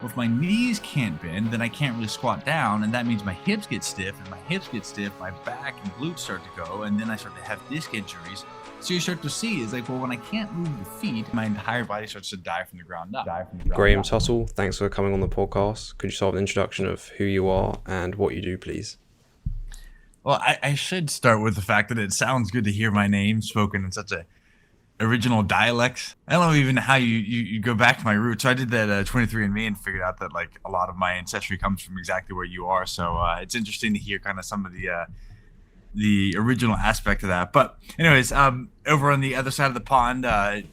if my knees can't bend, then I can't really squat down, and that means my hips get stiff, and my hips get stiff, my back and glutes start to go, and then I start to have disc injuries. So you start to see is like, well, when I can't move the feet, my entire body starts to die from the ground up. Graham Tuttle, thanks for coming on the podcast. Could you start with an introduction of who you are and what you do, please? Well, I should start with the fact that it sounds good to hear my name spoken in such a original dialect. I don't know even how you go back to my roots. So I did that 23andMe and figured out that like a lot of my ancestry comes from exactly where you are. So it's interesting to hear kind of some of the original aspect of that. But anyways, over on the other side of the pond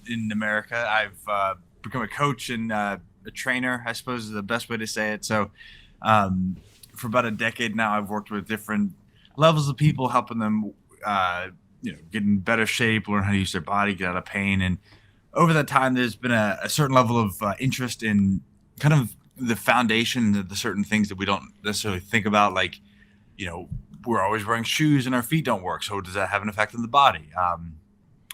in America, I've become a coach and a trainer, I suppose is the best way to say it. So for about a decade now, I've worked with different levels of people, helping them get in better shape, learn how to use their body, get out of pain. And over that time, there's been a certain level of interest in kind of the foundation, the certain things that we don't necessarily think about. Like, we're always wearing shoes and our feet don't work. So does that have an effect on the body?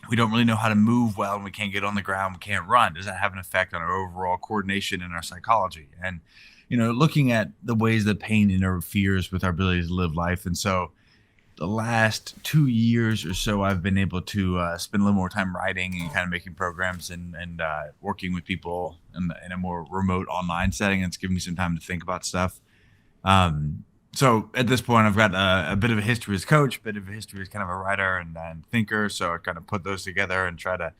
We don't really know how to move well and we can't get on the ground. We can't run. Does that have an effect on our overall coordination and our psychology? And, looking at the ways that pain interferes with our ability to live life. And so the last 2 years or so, I've been able to spend a little more time writing and kind of making programs and working with people in a more remote online setting. It's given me some time to think about stuff. So at this point, I've got a bit of a history as a coach, a bit of a history as kind of a writer and thinker. So I kind of put those together and try to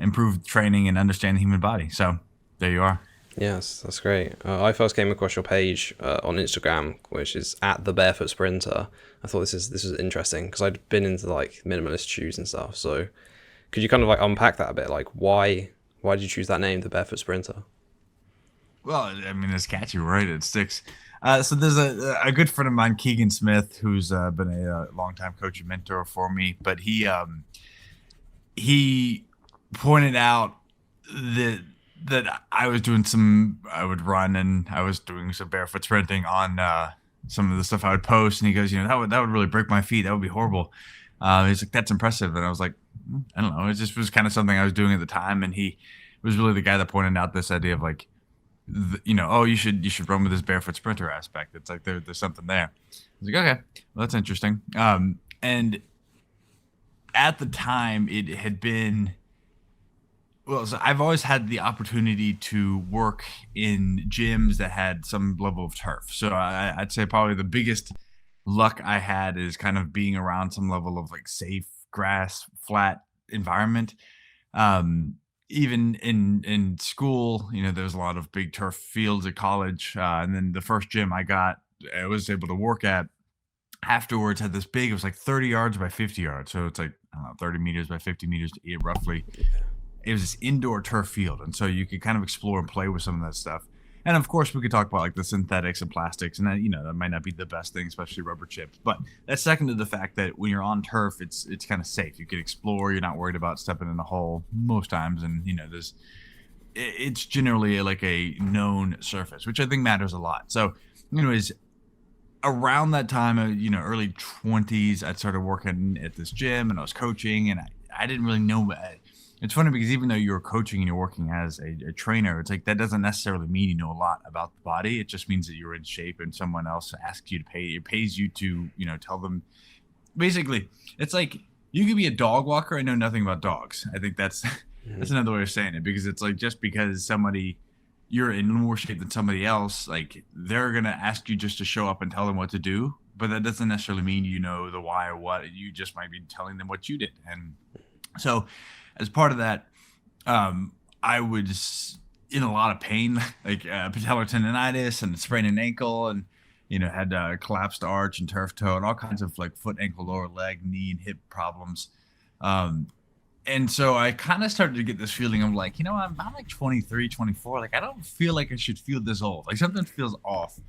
improve training and understand the human body. So there you are. Yes, that's great. I first came across your page on Instagram, which is at the Barefoot Sprinter. I thought this was interesting because I'd been into like minimalist shoes and stuff. So could you kind of like unpack that a bit? Like why did you choose that name, the Barefoot Sprinter? Well, I mean, it's catchy, right? It sticks. So there's a good friend of mine, Keegan Smith, who's been a longtime coach and mentor for me. But he pointed out that I would run and I was doing some barefoot sprinting on some of the stuff I would post. And he goes, that would really break my feet. That would be horrible. He's like, that's impressive. And I was like, I don't know. It just was kind of something I was doing at the time. And he was really the guy that pointed out this idea of like, you should run with this barefoot sprinter aspect. It's like there's something there. I was like, okay, well, that's interesting. And at the time it had been, so I've always had the opportunity to work in gyms that had some level of turf. So I'd say probably the biggest luck I had is kind of being around some level of like safe grass, flat environment. Even in school, there was a lot of big turf fields at college. And then the first gym I was able to work at afterwards had this big, it was like 30 yards by 50 yards. So it's like, I don't know, 30 meters by 50 meters roughly. It was this indoor turf field. And so you could kind of explore and play with some of that stuff. And of course, we could talk about like the synthetics and plastics, and that, that might not be the best thing, especially rubber chips. But that's second to the fact that when you're on turf, it's kind of safe. You can explore. You're not worried about stepping in a hole most times, and it's generally like a known surface, which I think matters a lot. So, anyways, around that time, early 20s, I started working at this gym and I was coaching, and I didn't really know. It's funny because even though you're coaching and you're working as a trainer, it's like that doesn't necessarily mean you know a lot about the body. It just means that you're in shape and someone else asks you to pay. It pays you to, tell them. Basically, it's like you could be a dog walker and know nothing about dogs. I think that's another way of saying it, because it's like just because you're in more shape than somebody else, like they're going to ask you just to show up and tell them what to do. But that doesn't necessarily mean you know the why or what. You just might be telling them what you did. And so as part of that, I was in a lot of pain, like patellar tendonitis and sprained an ankle, and had collapsed arch and turf toe and all kinds of like foot, ankle, lower leg, knee, and hip problems. And so I kind of started to get this feeling of like, I'm like 23, 24. Like I don't feel like I should feel this old. Like something feels off.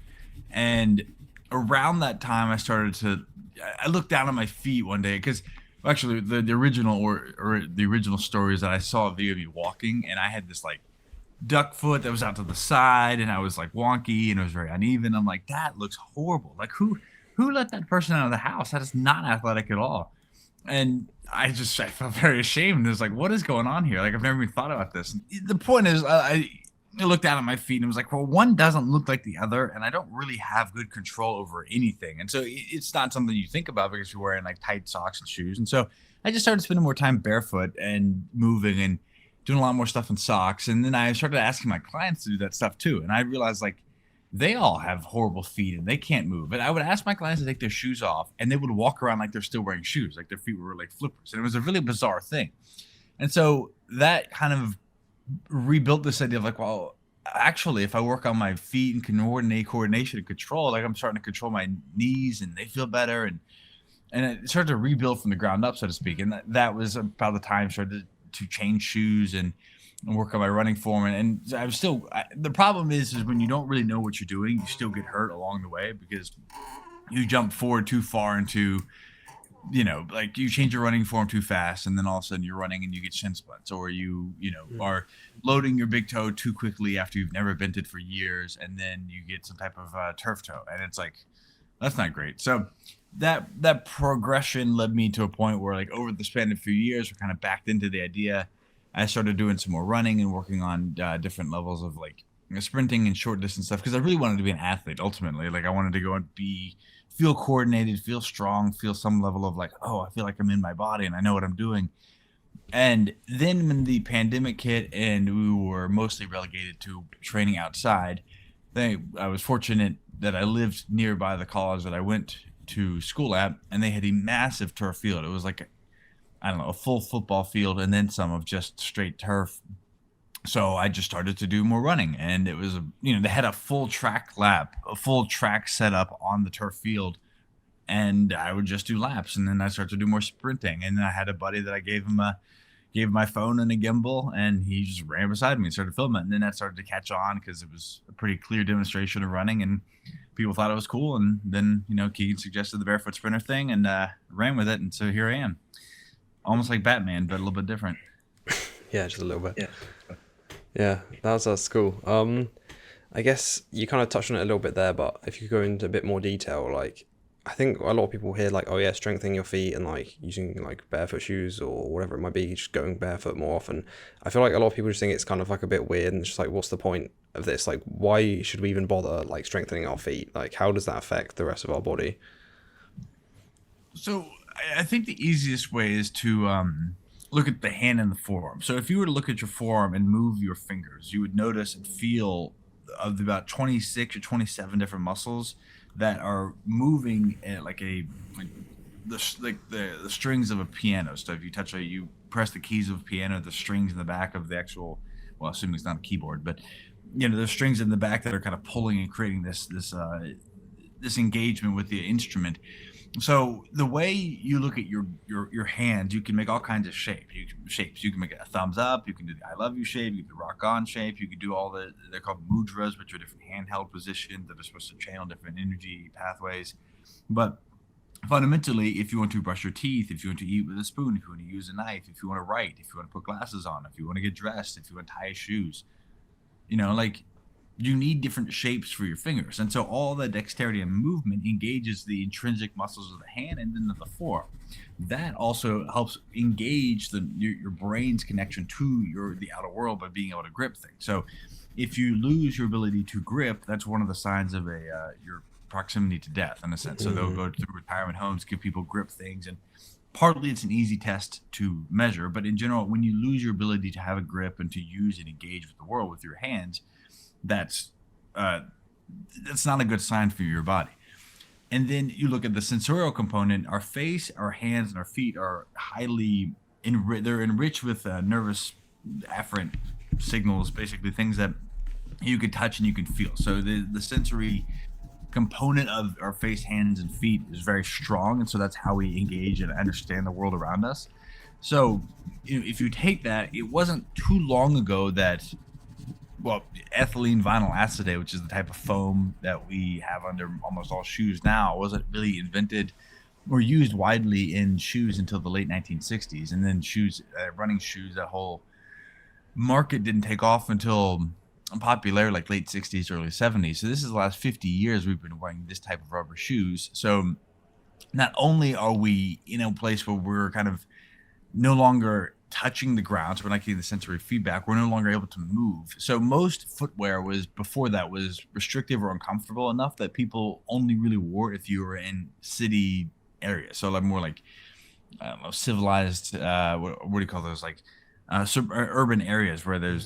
And around that time, I looked down at my feet one day because. Actually, the original or the original story is that I saw a video of me walking, and I had this like duck foot that was out to the side, and I was like wonky, and it was very uneven. I'm like, that looks horrible. Like who let that person out of the house? That is not athletic at all. And I felt very ashamed. It was like, what is going on here? Like I've never even thought about this. And the point is, I looked down at my feet and was like, well, one doesn't look like the other, and I don't really have good control over anything. And so it's not something you think about because you're wearing like tight socks and shoes. And so I just started spending more time barefoot and moving and doing a lot more stuff in socks. And then I started asking my clients to do that stuff too. And I realized like they all have horrible feet and they can't move. And I would ask my clients to take their shoes off and they would walk around like they're still wearing shoes, like their feet were like flippers. And it was a really bizarre thing. And so that kind of rebuilt this idea of like, well, actually, if I work on my feet and can coordination and control, like I'm starting to control my knees and they feel better. And it started to rebuild from the ground up, so to speak. And that was about the time I started to change shoes and work on my running form. And I'm still, the problem is when you don't really know what you're doing, you still get hurt along the way because you jump forward too far into, like you change your running form too fast, and then all of a sudden you're running and you get shin splints, or are loading your big toe too quickly after you've never bent it for years, and then you get some type of turf toe, and it's like that's not great. So that progression led me to a point where, like, over the span of a few years, we're kind of backed into the idea. I started doing some more running and working on different levels of like sprinting and short distance stuff because I really wanted to be an athlete ultimately. Like I wanted to go and feel coordinated, feel strong, feel some level of like, oh, I feel like I'm in my body and I know what I'm doing. And then when the pandemic hit and we were mostly relegated to training outside, I was fortunate that I lived nearby the college that I went to school at, and they had a massive turf field. It was like, I don't know, a full football field and then some of just straight turf. So I just started to do more running, and it was, they had a full track lap, a full track set up on the turf field, and I would just do laps. And then I started to do more sprinting. And then I had a buddy that I gave my phone and a gimbal, and he just ran beside me and started filming. And then that started to catch on because it was a pretty clear demonstration of running, and people thought it was cool. And then, Keegan suggested the Barefoot Sprinter thing, and ran with it. And so here I am, almost like Batman, but a little bit different. Yeah, just a little bit. Yeah. Yeah, that's cool. I guess you kind of touched on it a little bit there, but if you go into a bit more detail, like I think a lot of people hear like, oh yeah, strengthening your feet and like using like barefoot shoes or whatever it might be, just going barefoot more often. I feel like a lot of people just think it's kind of like a bit weird and it's just like, what's the point of this? Like, why should we even bother like strengthening our feet? Like, how does that affect the rest of our body? So I think the easiest way is to look at the hand and the forearm. So if you were to look at your forearm and move your fingers, you would notice and feel of about 26 or 27 different muscles that are moving at like the strings of a piano. So if you you press the keys of a piano, the strings in the back of the actual, well, assuming it's not a keyboard, but there's strings in the back that are kind of pulling and creating this engagement with the instrument. So the way you look at your hands, you can make all kinds of shapes. You can make a thumbs up. You can do the I love you shape. You can do rock on shape. You can do they're called mudras, which are different handheld positions that are supposed to channel different energy pathways. But fundamentally, if you want to brush your teeth, if you want to eat with a spoon, if you want to use a knife, if you want to write, if you want to put glasses on, if you want to get dressed, if you want to tie shoes, like you need different shapes for your fingers. And so all the dexterity and movement engages the intrinsic muscles of the hand and then of the forearm. That also helps engage your brain's connection to the outer world by being able to grip things. So if you lose your ability to grip, that's one of the signs of your proximity to death, in a sense. So they'll go through retirement homes, give people grip things, and partly it's an easy test to measure. But in general, when you lose your ability to have a grip and to use and engage with the world with your hands, that's not a good sign for your body. And then you look at the sensorial component. Our face, our hands, and our feet are highly they're enriched with nervous afferent signals, basically things that you can touch and you can feel. So the sensory component of our face, hands, and feet is very strong, and so that's how we engage and understand the world around us. So if you take that, it wasn't too long ago that ethylene vinyl acetate, which is the type of foam that we have under almost all shoes now, wasn't really invented or used widely in shoes until the late 1960s. And then running shoes, that whole market didn't take off until popular like late 60s, early 70s. So this is the last 50 years we've been wearing this type of rubber shoes. So not only are we in a place where we're kind of no longer touching the ground, so we're not getting the sensory feedback. We're no longer able to move. So most footwear was before that was restrictive or uncomfortable enough that people only really wore if you were in city areas. So like more like I don't know, civilized. What do you call those? Like urban areas where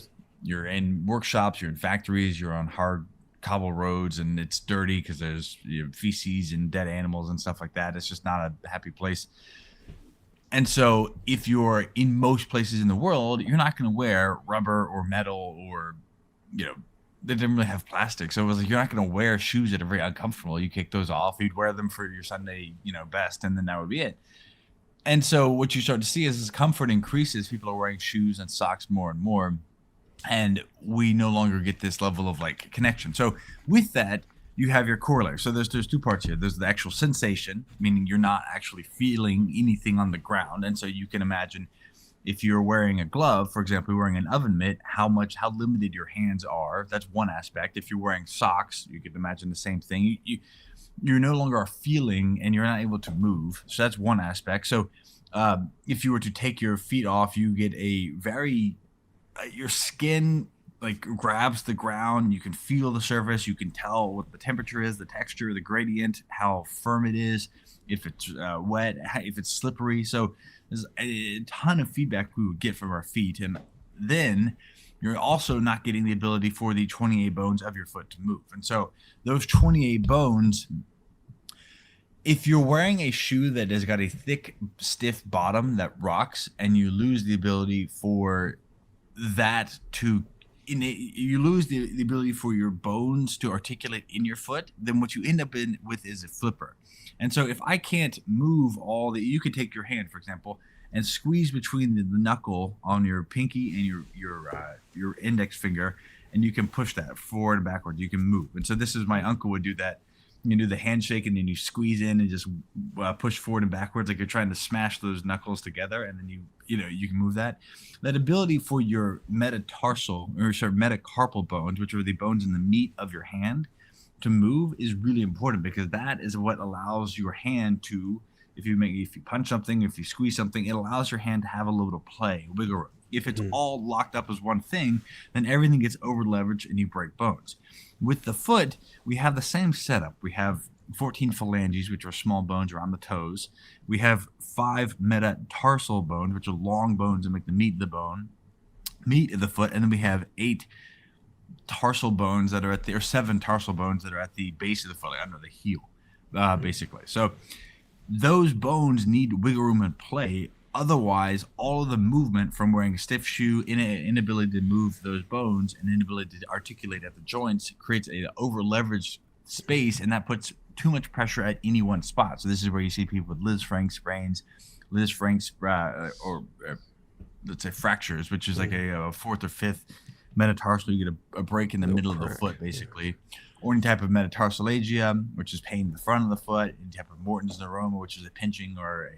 you're in workshops, you're in factories, you're on hard cobble roads, and it's dirty because there's feces and dead animals and stuff like that. It's just not a happy place. And so, if you're in most places in the world, you're not going to wear rubber or metal or, they didn't really have plastic. So it was like, you're not going to wear shoes that are very uncomfortable. You kick those off. You'd wear them for your Sunday, best, and then that would be it. And so what you start to see is as comfort increases, people are wearing shoes and socks more and more. And we no longer get this level of like connection. So with that, you have your corollary. So there's two parts here. There's the actual sensation, meaning you're not actually feeling anything on the ground. And so you can imagine if you're wearing a glove, for example, you're wearing an oven mitt, how limited your hands are. That's one aspect. If you're wearing socks, you can imagine the same thing. You no longer are feeling and you're not able to move. So that's one aspect. So if you were to take your feet off, you get a very, your skin like grabs the ground. You can feel the surface. You can tell what the temperature is, the texture, the gradient, how firm it is, if it's wet, if it's slippery. So there's a ton of feedback we would get from our feet. And then you're also not getting the ability for the 28 bones of your foot to move. And so those 28 bones, if you're wearing a shoe that has got a thick, stiff bottom that rocks, and you lose the ability for that to you lose the ability for your bones to articulate in your foot, then what you end up with is a flipper. And so if I can't move you could take your hand, for example, and squeeze between the knuckle on your pinky and your index finger, and you can push that forward and backward. You can move. And so this is my uncle would do that. You do the handshake and then you squeeze in and just push forward and backwards like you're trying to smash those knuckles together, and then you can move that. That ability for your metacarpal bones, which are the bones in the meat of your hand, to move is really important, because that is what allows your hand to, if you punch something, if you squeeze something, it allows your hand to have a little bit of play, wiggle room. If it's all locked up as one thing, then everything gets over leveraged and you break bones. With the foot, we have the same setup. We have 14 phalanges, which are small bones around the toes. We have 5 metatarsal bones, which are long bones that make the meat of the foot. And then we have 8 tarsal bones that are 7 tarsal bones that are at the base of the foot, like under the heel, basically. So those bones need wiggle room and play. Otherwise, all of the movement from wearing a stiff shoe, inability to move those bones, and inability to articulate at the joints creates an over-leveraged space, and that puts too much pressure at any one spot. So this is where you see people with Lisfranc sprains, or let's say fractures, which is like a 4th or 5th metatarsal. You get a break in the middle of the foot, basically. Or any type of metatarsalgia, which is pain in the front of the foot. Any type of Morton's neuroma, which is a pinching or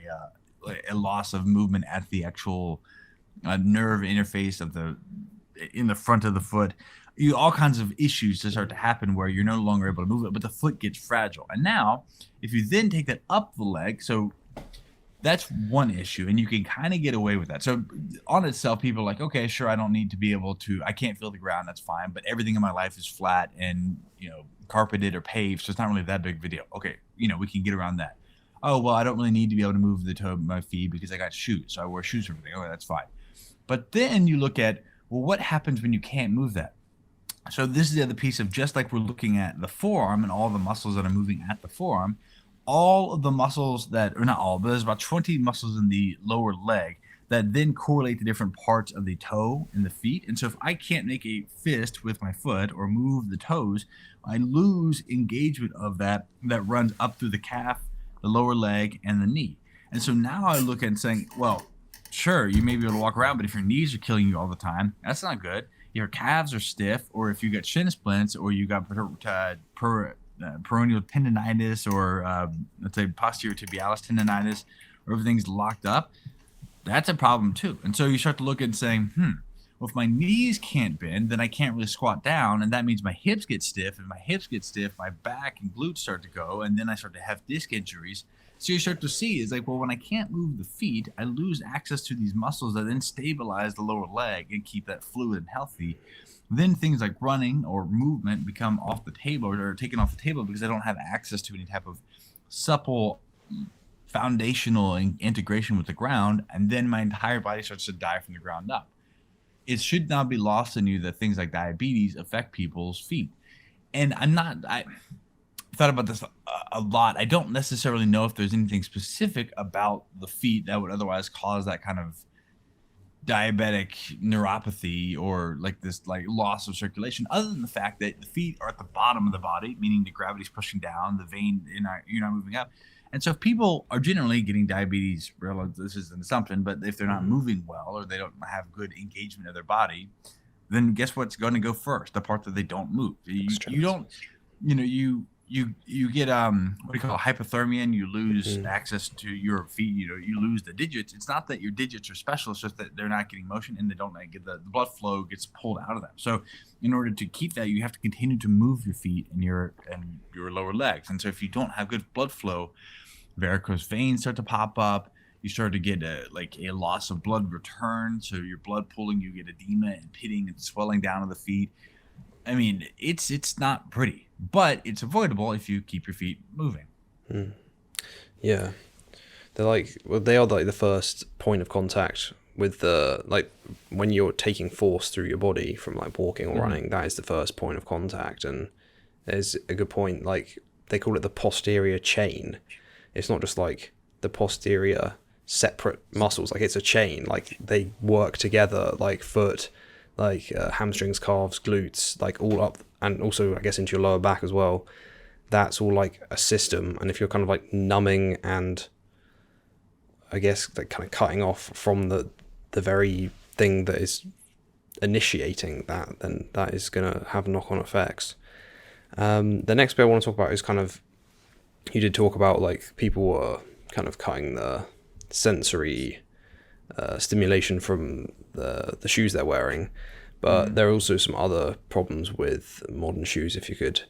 a loss of movement at the actual nerve interface in the front of the foot. All kinds of issues to start to happen where you're no longer able to move it, but the foot gets fragile. And now, if you then take that up the leg, so that's one issue, and you can kind of get away with that. So on itself, people are like, okay, sure, I don't need to be able to, I can't feel the ground, that's fine, but everything in my life is flat and, carpeted or paved, so it's not really that big of a deal. Okay, we can get around that. Oh, well, I don't really need to be able to move the toe of my feet because I got shoes, so I wear shoes for everything. Okay, that's fine. But then you look at, well, what happens when you can't move that? So this is the other piece of, just like we're looking at the forearm and all the muscles that are moving at the forearm, all of the muscles but there's about 20 muscles in the lower leg that then correlate to different parts of the toe and the feet. And so if I can't make a fist with my foot or move the toes, I lose engagement of that runs up through the calf, the lower leg, and the knee. And so now I look at it saying, well, sure, you may be able to walk around, but if your knees are killing you all the time, that's not good. Your calves are stiff, or if you got shin splints, or you got peroneal tendonitis, or let's say posterior tibialis tendonitis, or everything's locked up, that's a problem too. And so you start to look at saying, well, if my knees can't bend, then I can't really squat down, and that means my hips get stiff. If my hips get stiff, my back and glutes start to go, and then I start to have disc injuries. So you start to see is like, well, when I can't move the feet, I lose access to these muscles that then stabilize the lower leg and keep that fluid and healthy. Then things like running or movement become off the table or taken off the table because I don't have access to any type of supple foundational integration with the ground. And then my entire body starts to die from the ground up. It should not be lost on you that things like diabetes affect people's feet. And I thought about this a lot. I don't necessarily know if there's anything specific about the feet that would otherwise cause that kind of diabetic neuropathy or like this like loss of circulation, other than the fact that the feet are at the bottom of the body, meaning the gravity's pushing down, the vein you're not moving up. And so if people are generally getting diabetes, this is an assumption, but if they're not moving well or they don't have good engagement of their body, then guess what's going to go first? The part that they don't move. You don't, you get what do you call it, hypothermia, and you lose access to your feet. You lose the digits. It's not that your digits are special; it's just that they're not getting motion and they don't get the blood flow gets pulled out of them. So, in order to keep that, you have to continue to move your feet and your lower legs. And so, if you don't have good blood flow, varicose veins start to pop up. You start to get a loss of blood return. So your blood pooling, you get edema and pitting and swelling down of the feet. I mean, it's not pretty, but it's avoidable if you keep your feet moving. Yeah, they are like the first point of contact with the when you're taking force through your body from like walking or running. That is the first point of contact, and there's a good point. Like they call it the posterior chain. It's not just like the posterior separate muscles. Like it's a chain. Like they work together. Like foot. Hamstrings, calves, glutes, like all up, and also I guess into your lower back as well. That's all like a system. And if you're kind of like numbing and I guess like kind of cutting off from the very thing that is initiating that, then that is going to have knock-on effects. The next bit I want to talk about is kind of, you did talk about like people were kind of cutting the sensory stimulation from the shoes they're wearing, but there are also some other problems with modern shoes. If you could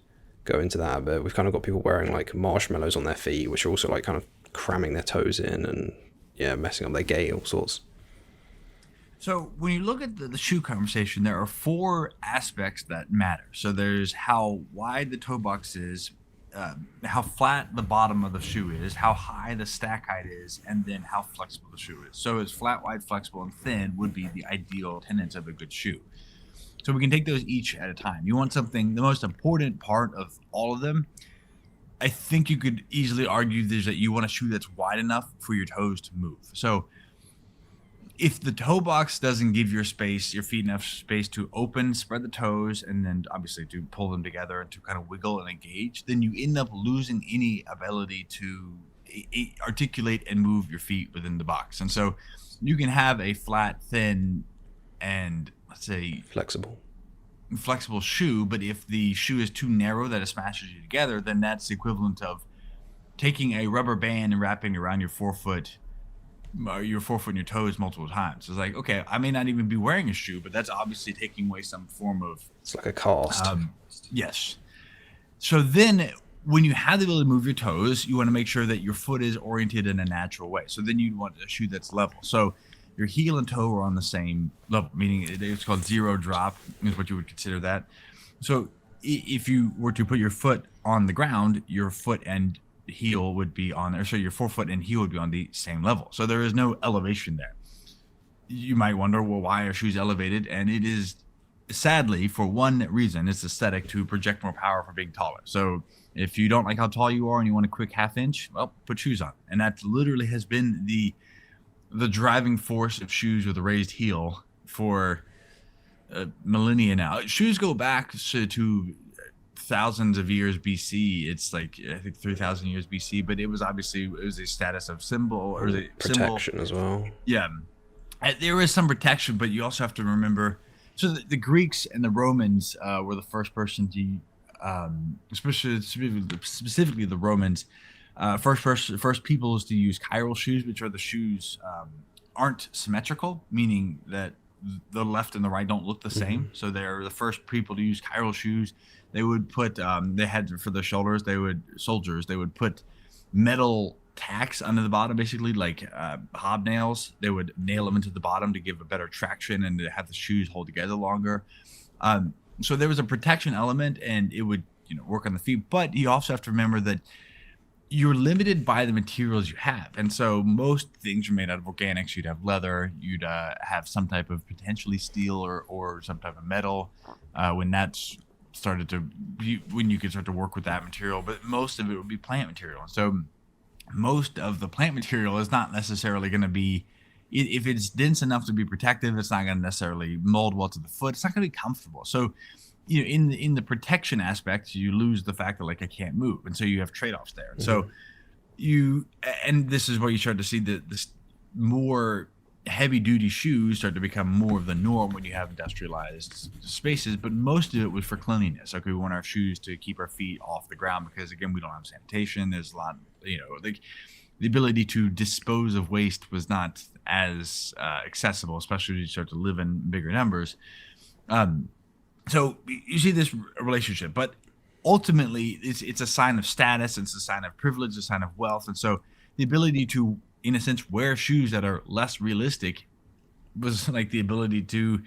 go into that a bit, we've kind of got people wearing like marshmallows on their feet, which are also like kind of cramming their toes in and messing up their gait, all sorts. So when you look at the shoe conversation, there are 4 aspects that matter. So there's how wide the toe box is, how flat the bottom of the shoe is, how high the stack height is, and then how flexible the shoe is. So it's flat, wide, flexible, and thin would be the ideal tenets of a good shoe. So we can take those each at a time. You want something, the most important part of all of them, I think you could easily argue is that you want a shoe that's wide enough for your toes to move. So if the toe box doesn't give your feet enough space to open, spread the toes, and then obviously to pull them together and to kind of wiggle and engage, then you end up losing any ability to articulate and move your feet within the box. And so you can have a flat, thin, and let's say flexible shoe, but if the shoe is too narrow that it smashes you together, then that's the equivalent of taking a rubber band and wrapping it around your forefoot and your toes multiple times. It's like, okay, I may not even be wearing a shoe, but that's obviously taking away some form of, it's like a cast. Yes. So then when you have the ability to move your toes, you want to make sure that your foot is oriented in a natural way. So then you want a shoe that's level. So your heel and toe are on the same level, meaning it's called zero drop is what you would consider that. So if you were to put your foot on the ground, your foot and heel would be on there. So your forefoot and heel would be on the same level. So there is no elevation there. You might wonder, well, why are shoes elevated? And it is sadly for one reason, it's aesthetic, to project more power for being taller. So if you don't like how tall you are and you want a quick half inch, well, put shoes on. And that literally has been the driving force of shoes with a raised heel for millennia now. Shoes go back to thousands of years BC. It's like I think 3,000 years BC, but it was a status of symbol or a protection symbol as well. Yeah, there is some protection, but you also have to remember. So the Greeks and the Romans were the first person to, specifically the Romans, first peoples to use chiral shoes, which are the shoes aren't symmetrical, meaning that the left and the right don't look the same. So they're the first people to use chiral shoes. They would put they had for the shoulders, soldiers would put metal tacks under the bottom, basically like hobnails. They would nail them into the bottom to give a better traction and to have the shoes hold together longer. So there was a protection element, and it would work on the feet. But you also have to remember that you're limited by the materials you have. And so most things are made out of organics. You'd have leather, you'd have some type of potentially steel or some type of metal when that's started to when you could start to work with that material. But most of it would be plant material. So most of the plant material is not necessarily going to be, if it's dense enough to be protective, it's not going to necessarily mold well to the foot. It's not going to be comfortable. So in the protection aspect, you lose the fact that like I can't move, and so you have trade-offs there. Mm-hmm. So and this is where you start to see this more heavy duty shoes start to become more of the norm when you have industrialized spaces. But most of it was for cleanliness. Like we want our shoes to keep our feet off the ground because again, we don't have sanitation. There's a lot, like the ability to dispose of waste was not as accessible, especially when you start to live in bigger numbers. So you see this relationship, but ultimately it's a sign of status. It's a sign of privilege, a sign of wealth. And so the ability to, in a sense, wear shoes that are less realistic was like the ability to,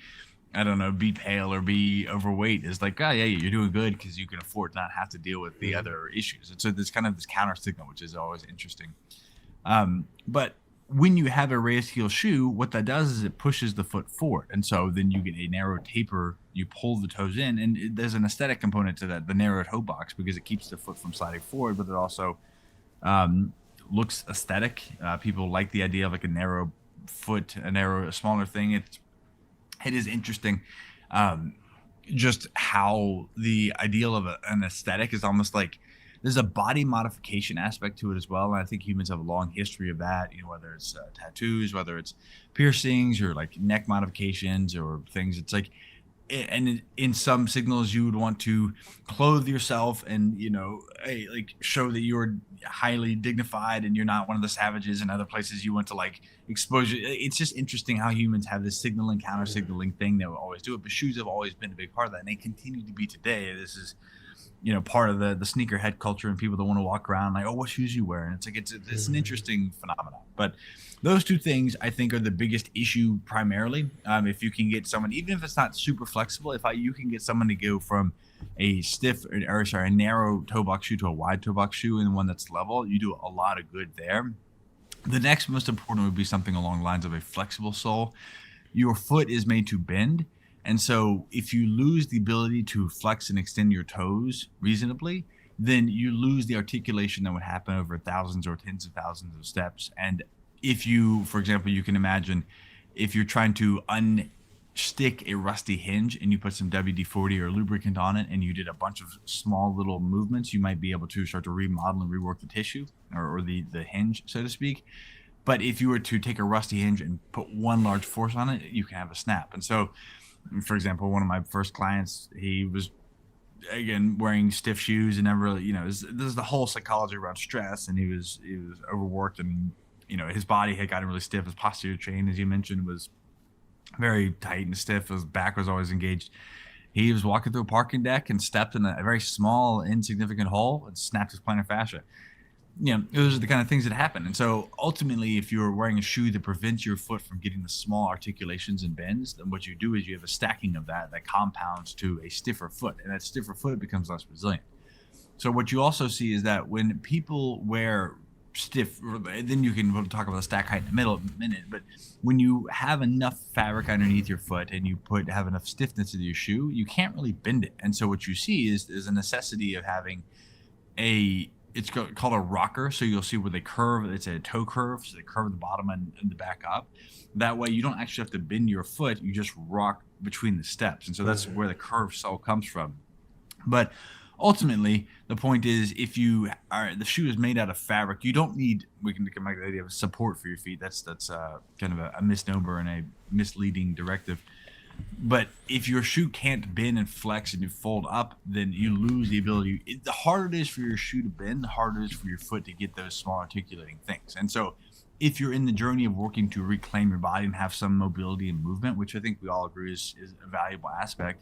I don't know, be pale or be overweight is like, oh yeah, you're doing good because you can afford to not have to deal with the other issues. And so there's kind of this counter signal, which is always interesting. But when you have a raised heel shoe, what that does is it pushes the foot forward. And so then you get a narrow taper, you pull the toes in, and there's an aesthetic component to that, the narrow toe box, because it keeps the foot from sliding forward, but it also looks aesthetic. People like the idea of like a narrow foot, a smaller thing. It is interesting. Just how the ideal of an aesthetic is almost like there's a body modification aspect to it as well. And I think humans have a long history of that, whether it's tattoos, whether it's piercings or like neck modifications or things. It's like, and in some signals you would want to clothe yourself and, like show that you're highly dignified and you're not one of the savages. In other places you want to like expose. It's just interesting how humans have this signaling, counter signaling thing that will always do it. But shoes have always been a big part of that, and they continue to be today. This is, part of the sneakerhead culture and people that want to walk around like, oh, what shoes you wear? And it's like, it's an interesting phenomenon. But those two things I think are the biggest issue primarily. If you can get someone, even if it's not super flexible, you can get someone to go from a narrow toe box shoe to a wide toe box shoe and one that's level, you do a lot of good there. The next most important would be something along the lines of a flexible sole. Your foot is made to bend. And so if you lose the ability to flex and extend your toes reasonably, then you lose the articulation that would happen over thousands or tens of thousands of steps. And if you, for example, you can imagine if you're trying to unstick a rusty hinge and you put some WD-40 or lubricant on it and you did a bunch of small little movements, you might be able to start to remodel and rework the tissue or the hinge, so to speak. But if you were to take a rusty hinge and put one large force on it, you can have a snap. And so, for example, one of my first clients, he was, again, wearing stiff shoes and never really, this is the whole psychology around stress. And he was overworked and, his body had gotten really stiff. His posterior chain, as you mentioned, was very tight and stiff. His back was always engaged. He was walking through a parking deck and stepped in a very small, insignificant hole and snapped his plantar fascia. Those are the kind of things that happen. And so ultimately, if you're wearing a shoe that prevents your foot from getting the small articulations and bends, then what you do is you have a stacking of that compounds to a stiffer foot, and that stiffer foot becomes less resilient. So what you also see is that when people wear stiff, then you can talk about the stack height in a minute, but when you have enough fabric underneath your foot and you have enough stiffness in your shoe, you can't really bend it. And so what you see is a necessity of having it's called a rocker. So you'll see where they curve. It's a toe curve. So they curve the bottom and the back up. That way you don't actually have to bend your foot. You just rock between the steps. And so that's where the curved sole comes from. But ultimately, the point is, if the shoe is made out of fabric, you don't need, we can come back to the idea of support for your feet. That's kind of a misnomer and a misleading directive. But if your shoe can't bend and flex and you fold up, then you lose the ability. The harder it is for your shoe to bend, the harder it is for your foot to get those small articulating things. And so if you're in the journey of working to reclaim your body and have some mobility and movement, which I think we all agree is a valuable aspect,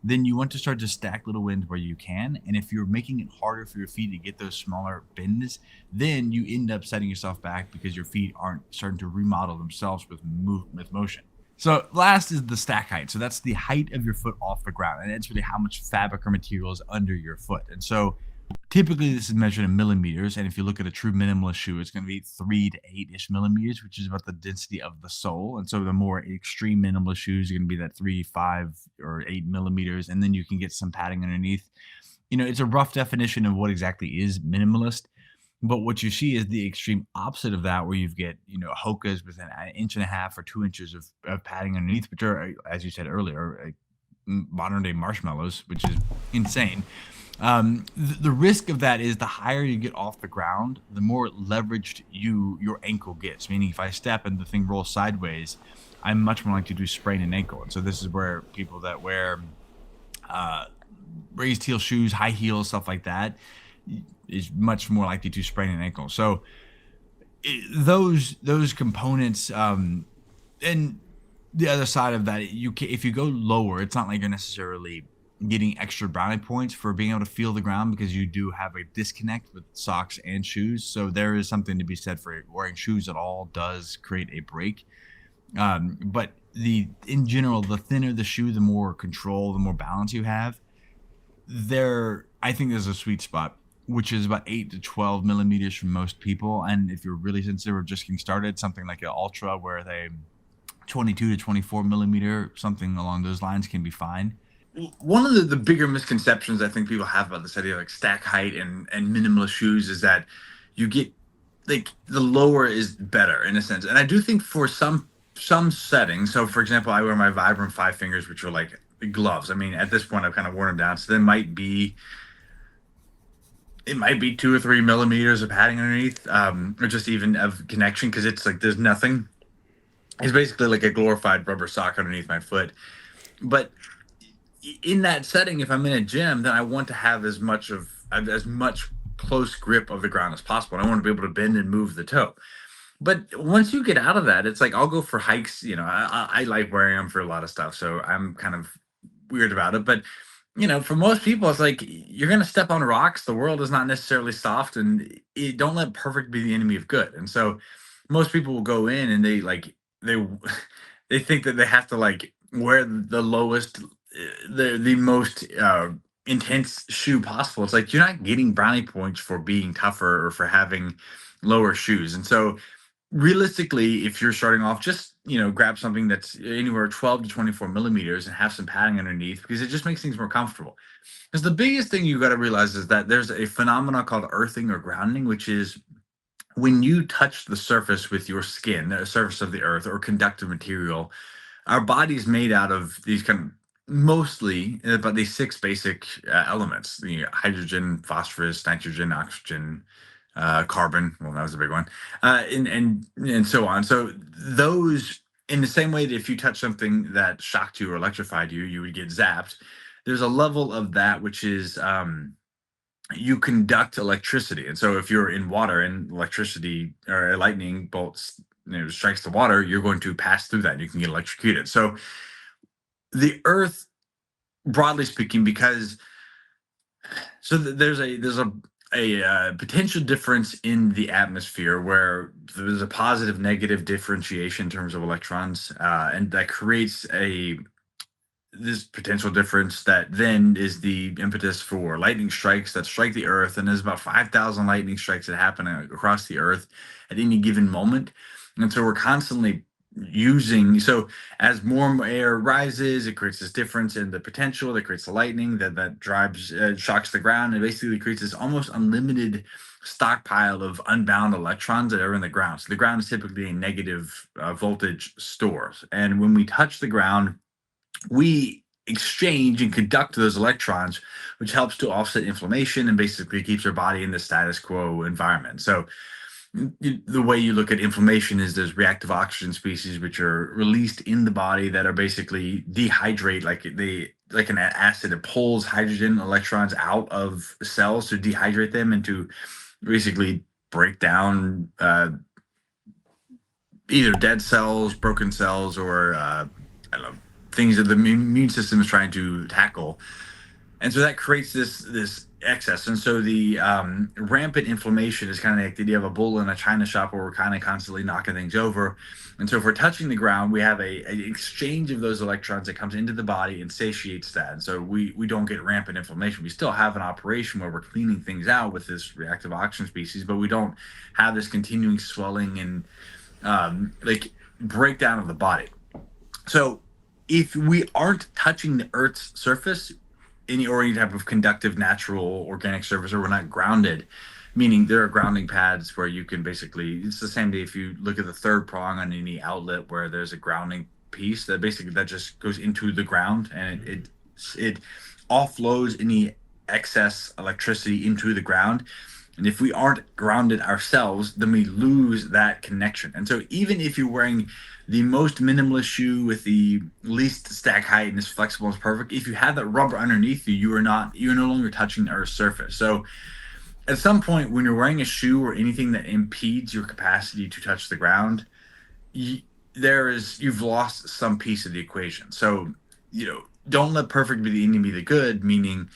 then you want to start to stack little wins where you can. And if you're making it harder for your feet to get those smaller bends, then you end up setting yourself back because your feet aren't starting to remodel themselves with motion. So last is the stack height. So that's the height of your foot off the ground, and it's really how much fabric or material is under your foot. And so typically this is measured in millimeters, and if you look at a true minimalist shoe, it's going to be 3 to 8-ish millimeters, which is about the density of the sole. And so the more extreme minimalist shoes are going to be that 3, 5, or 8 millimeters, and then you can get some padding underneath. It's a rough definition of what exactly is minimalist. But what you see is the extreme opposite of that, where you get, Hokas with an inch and a half or 2 inches of padding underneath, which are, as you said earlier, modern day marshmallows, which is insane. The risk of that is the higher you get off the ground, the more leveraged your ankle gets. Meaning, if I step and the thing rolls sideways, I'm much more likely to sprain an ankle. And so this is where people that wear uh, raised heel shoes, high heels, stuff like that, is much more likely to sprain an ankle. So those components, and the other side of that, if you go lower, it's not like you're necessarily getting extra brownie points for being able to feel the ground, because you do have a disconnect with socks and shoes. So there is something to be said for wearing shoes at all does create a break. But in general, the thinner the shoe, the more control, the more balance you have. I think there's a sweet spot, which is about 8 to 12 millimeters for most people. And if you're really sensitive or just getting started, something like an Ultra, where they 22 to 24 millimeter, something along those lines, can be fine. One of the bigger misconceptions I think people have about this idea of like stack height and minimalist shoes is that you get, like, the lower is better in a sense. And I do think for some settings. So for example, I wear my Vibram Five Fingers, which are like gloves. I mean, at this point I've kind of worn them down. So it might be 2 or 3 millimeters of padding underneath, or just even of connection, because it's like there's nothing. It's basically like a glorified rubber sock underneath my foot. But in that setting, if I'm in a gym, then I want to have as much close grip of the ground as possible. And I want to be able to bend and move the toe. But once you get out of that, it's like I'll go for hikes. I like wearing them for a lot of stuff, so I'm kind of weird about it. But for most people, it's like you're gonna step on rocks. The world is not necessarily soft, and don't let perfect be the enemy of good. And so most people will go in and they they think that they have to like wear the lowest, the most intense shoe possible. It's like you're not getting brownie points for being tougher or for having lower shoes. And so realistically, if you're starting off, just grab something that's anywhere 12 to 24 millimeters and have some padding underneath, because it just makes things more comfortable. Because the biggest thing you got to realize is that there's a phenomenon called earthing or grounding, which is when you touch the surface with your skin, the surface of the earth or conductive material. Our body's made out of these kind of, mostly about these six basic elements: hydrogen, phosphorus, nitrogen, oxygen, carbon. Well, that was a big one, and so on. So those, in the same way that if you touch something that shocked you or electrified you, you would get zapped. There's a level of that which is, you conduct electricity. And so if you're in water and electricity or lightning bolts strikes the water, you're going to pass through that and you can get electrocuted. So the earth, broadly speaking, because there's a potential difference in the atmosphere where there's a positive negative differentiation in terms of electrons, and that creates this potential difference that then is the impetus for lightning strikes that strike the earth. And there's about 5,000 lightning strikes that happen across the earth at any given moment. And so we're constantly so as more air rises, it creates this difference in the potential that creates the lightning that drives, shocks the ground, and basically creates this almost unlimited stockpile of unbound electrons that are in the ground. So the ground is typically a negative voltage store. And when we touch the ground, we exchange and conduct those electrons, which helps to offset inflammation and basically keeps our body in the status quo environment. So the way you look at inflammation is there's reactive oxygen species which are released in the body that are basically dehydrate, like an acid. It pulls hydrogen electrons out of cells to dehydrate them and to basically break down either dead cells, broken cells, or I don't know, things that the immune system is trying to tackle. And so that creates this excess. And so the rampant inflammation is kind of like the idea of a bull in a china shop where we're kind of constantly knocking things over. And so if we're touching the ground, we have a exchange of those electrons that comes into the body and satiates that. And so we don't get rampant inflammation. We still have an operation where we're cleaning things out with this reactive oxygen species, but we don't have this continuing swelling and like breakdown of the body. So if we aren't touching the Earth's surface, any type of conductive natural organic surface, or we're not grounded, meaning there are grounding pads where you can basically, it's the same day if you look at the third prong on any outlet where there's a grounding piece that basically that just goes into the ground, and it offloads any excess electricity into the ground. And if we aren't grounded ourselves, then we lose that connection. And so even if you're wearing the most minimalist shoe with the least stack height and is flexible and is perfect, if you have that rubber underneath you, you're no longer touching the Earth's surface. So at some point when you're wearing a shoe or anything that impedes your capacity to touch the ground, you've lost some piece of the equation. So, don't let perfect be the enemy of the good, meaning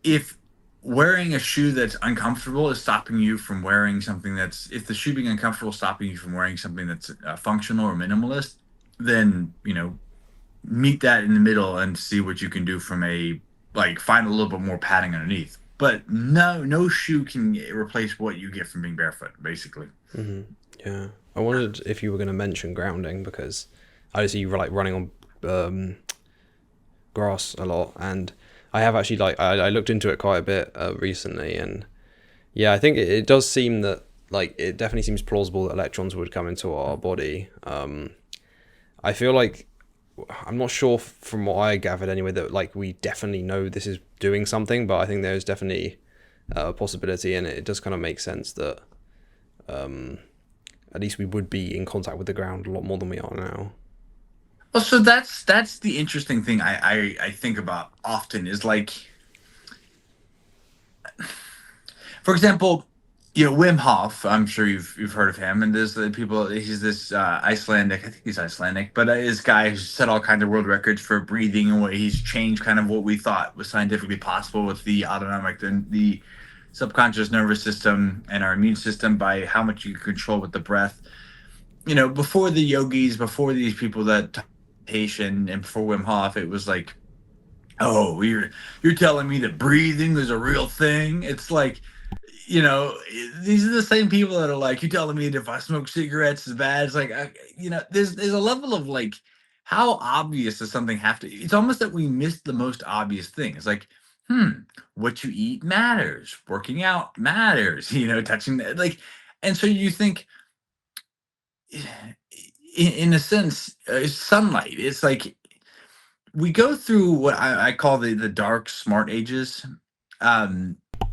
if wearing a shoe that's uncomfortable is stopping you from wearing something if the shoe being uncomfortable is stopping you from wearing something that's functional or minimalist, then meet that in the middle and see what you can do from find a little bit more padding underneath. But no shoe can replace what you get from being barefoot, basically. Mm-hmm. Yeah, I wondered if you were going to mention grounding, because I see you like running on grass a lot, and I have actually I looked into it quite a bit recently, and yeah, I think it does seem that it definitely seems plausible that electrons would come into our body. I feel like, I'm not sure from what I gathered anyway that we definitely know this is doing something, but I think there's definitely a possibility, and it does kind of make sense that at least we would be in contact with the ground a lot more than we are now. Well, so that's the interesting thing I think about often is for example, Wim Hof. I'm sure you've heard of him, and there's the people. He's this Icelandic. I think he's Icelandic, but this guy who's set all kinds of world records for breathing, and what he's changed kind of what we thought was scientifically possible with the autonomic, the subconscious nervous system and our immune system by how much you can control with the breath. Before the yogis, before these people that taught meditation, and before Wim Hof, it was like, oh, you're telling me that breathing is a real thing. It's like, these are the same people that are like, you telling me that if I smoke cigarettes is bad. It's like, there's a level of how obvious does something have to? It's almost that we missed the most obvious thing. It's like, what you eat matters, working out matters, touching and so you think, in a sense, sunlight. It's like we go through what I call the dark smart ages, or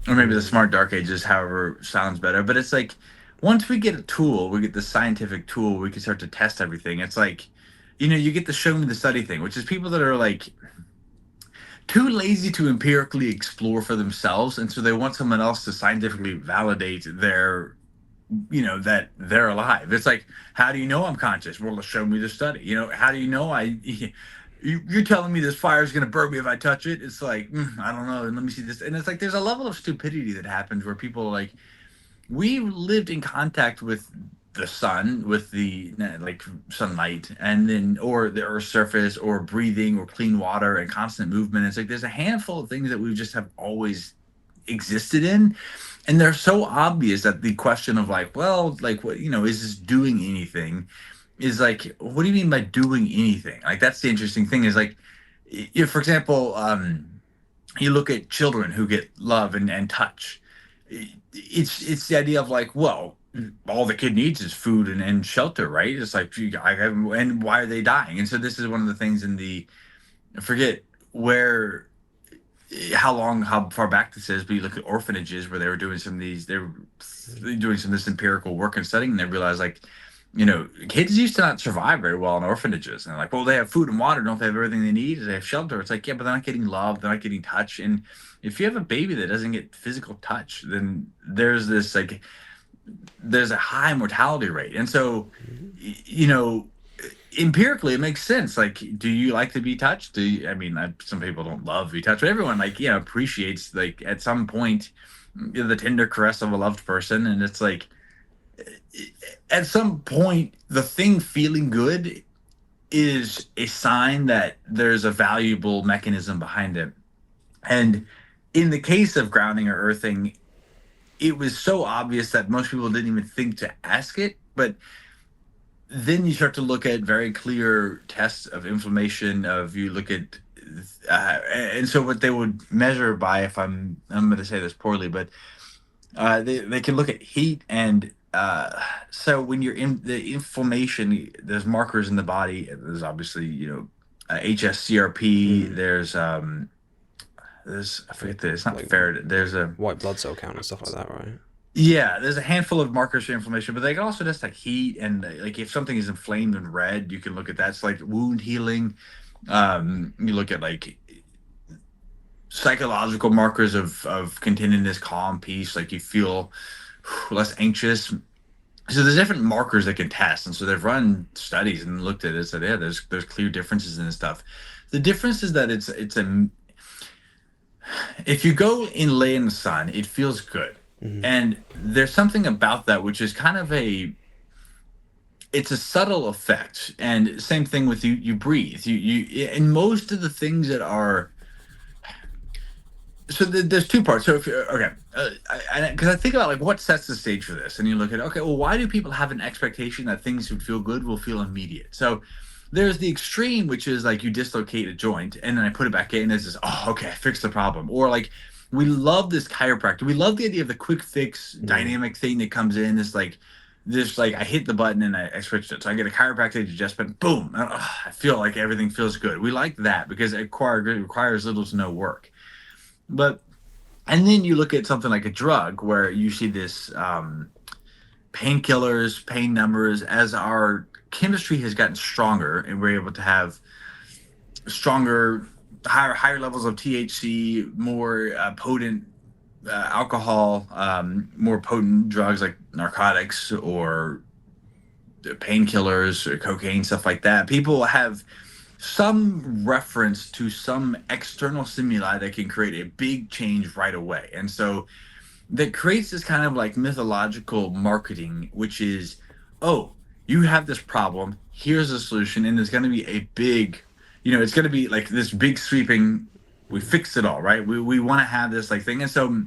maybe the smart dark ages, however sounds better. But it's like once we get a tool, we get the scientific tool, we can start to test everything. It's like, you get the show me the study thing, which is people that are too lazy to empirically explore for themselves, and so they want someone else to scientifically validate that they're alive. It's like, how do you know I'm conscious? Well, show me the study. How do you know you're telling me this fire is going to burn me if I touch it? It's like, I don't know. Let me see this. And it's like, there's a level of stupidity that happens where people are we lived in contact with the sun, with the sunlight, and then, or the Earth's surface, or breathing, or clean water, and constant movement. It's like, there's a handful of things that we just have always existed in, and they're so obvious that the question of what, is this doing anything, is what do you mean by doing anything? That's the interesting thing, is if, for example, you look at children who get love and touch. It's the idea of well, all the kid needs is food and shelter, right? It's like, and why are they dying? And so this is one of the things I forget where, how far back this is, but you look at orphanages where they were doing they were doing some of this empirical work and studying, and they realized kids used to not survive very well in orphanages. And they're like, well, they have food and water. Don't they have everything they need? Do they have shelter? It's like, yeah, but they're not getting love. They're not getting touch. And if you have a baby that doesn't get physical touch, then there's there's a high mortality rate. And so, empirically it makes sense. Like, do you like to be touched? Do you, I mean, some people don't love to be touched, but everyone, like, appreciates, like, at some point, the tender caress of a loved person. And it's like, at some point, the thing feeling good is a sign that there's a valuable mechanism behind it. And in the case of grounding or earthing, it was so obvious that most people didn't even think to ask it. But then you start to look at very clear tests of inflammation. Of you look at, and so what they would measure by, if I'm going to say this poorly, but they can look at heat. And so when you're in the inflammation, there's markers in the body. There's obviously, HSCRP. Mm. There's I forget the, it's not Like ferret. There's a white blood cell count and stuff like that, right? Yeah, there's a handful of markers for inflammation, but they can also just like heat. And like if something is inflamed and red, you can look at that. It's like wound healing. You look at like psychological markers of contentedness, calm, peace. Like you feel less anxious. So there's different markers they can test, and so they've run studies and looked at it and said, yeah, there's clear differences in this stuff. The difference is that it's a if you go and lay in the sun, it feels good. Hmm. And there's something about that which is kind of it's a subtle effect. And same thing with you breathe. And most of the things that are, so there's two parts. So if you're okay, because I think about like what sets the stage for this, and you look at, okay, well, why do people have an expectation that things would feel good will feel immediate? So there's the extreme, which is like you dislocate a joint and then I put it back in, and it's just, oh, okay, I fixed the problem. Or like we love this chiropractor. We love the idea of the quick fix Mm. dynamic thing that comes in. This like I hit the button and I switched it. So I get a chiropractic adjustment, boom. I feel like everything feels good. We like that because it requires little to no work. But and then you look at something like a drug where you see this painkillers, pain numbers, as our chemistry has gotten stronger and we're able to have stronger, higher levels of THC, more potent alcohol, more potent drugs like narcotics or painkillers or cocaine, stuff like that. People have some reference to some external stimuli that can create a big change right away. And so that creates this kind of like mythological marketing, which is, oh, you have this problem, here's a solution, and there's going to be a big, it's going to be like this big sweeping, we fixed it all, right? We want to have this like thing. And so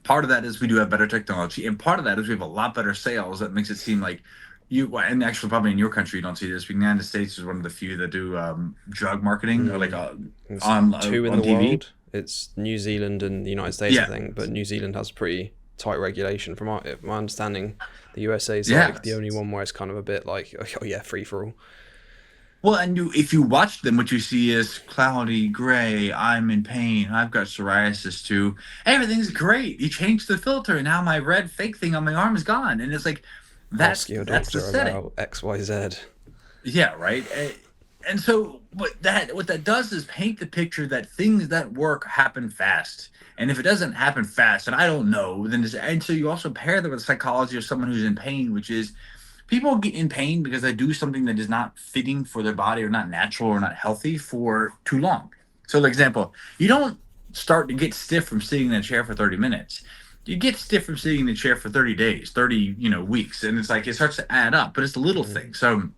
part of that is we do have better technology, and part of that is we have a lot better sales that makes it seem like and actually probably in your country you don't see this, but the United States is one of the few that do drug marketing or like Mm. It's on two in on the TV. world. It's New Zealand and the United States, I Yeah. think, but New Zealand has pretty tight regulation. From my understanding, the USA is Yeah. like the only one where it's kind of a bit like, oh yeah, free for all. Well, and if you watch them, what you see is cloudy, gray. I'm in pain. I've got psoriasis too. Everything's great. You change the filter, and now my red fake thing on my arm is gone. And it's like, Ask that's your that's the doctor setting. about XYZ. Yeah, right. And so what that does is paint the picture that things that work happen fast. And if it doesn't happen fast, and I don't know, then and so you also pair that with psychology of someone who's in pain, which is people get in pain because they do something that is not fitting for their body or not natural or not healthy for too long. So, for example, you don't start to get stiff from sitting in a chair for 30 minutes. You get stiff from sitting in a chair for 30 days, 30, weeks. And it's like it starts to add up, but it's a little Mm. thing. So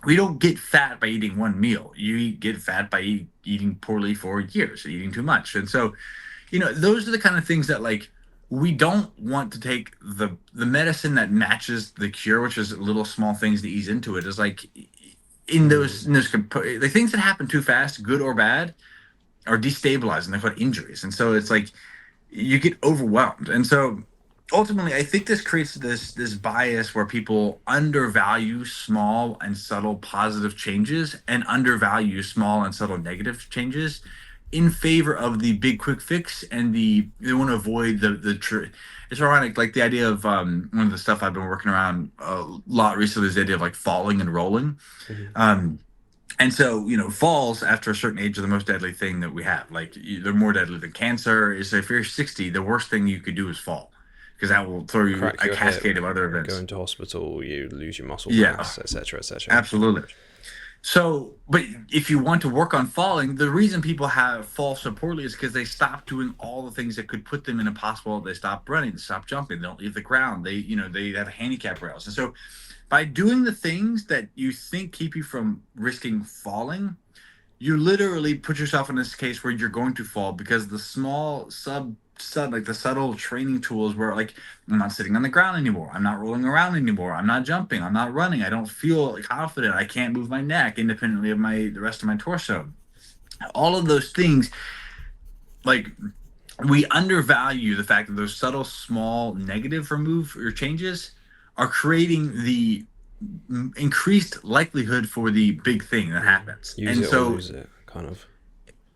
we don't get fat by eating one meal. You get fat by eating poorly for years, eating too much. And so, those are the kind of things that like we don't want to take the medicine that matches the cure, which is little small things to ease into it. Is like Mm. the things that happen too fast, good or bad, are destabilizing. They're called injuries, and so it's like you get overwhelmed. And so ultimately, I think this creates this bias where people undervalue small and subtle positive changes and undervalue small and subtle negative changes in favor of the big quick fix. And they want to avoid it's ironic, like the idea of one of the stuff I've been working around a lot recently is the idea of like falling and rolling. Mhm. um and so, falls after a certain age are the most deadly thing that we have. Like, they're more deadly than cancer. Is if you're 60, the worst thing you could do is fall, because that will throw you Crack a your hip, cascade of other go events. into hospital, you lose your muscle Yeah, mass, etc., etc. absolutely. So, but if you want to work on falling, the reason people have fall so poorly is because they stop doing all the things that could put them in a possible. They stop running, they stop jumping, they don't leave the ground. They have handicap rails, and so by doing the things that you think keep you from risking falling, you literally put yourself in this case where you're going to fall because the small like the subtle training tools where like I'm not sitting on the ground anymore, I'm not rolling around anymore, I'm not jumping, I'm not running, I don't feel confident, I can't move my neck independently of my the rest of my torso. All of those things, like, we undervalue the fact that those subtle small negative remove or changes are creating the increased likelihood for the big thing that happens. Use And it or so lose it, kind of.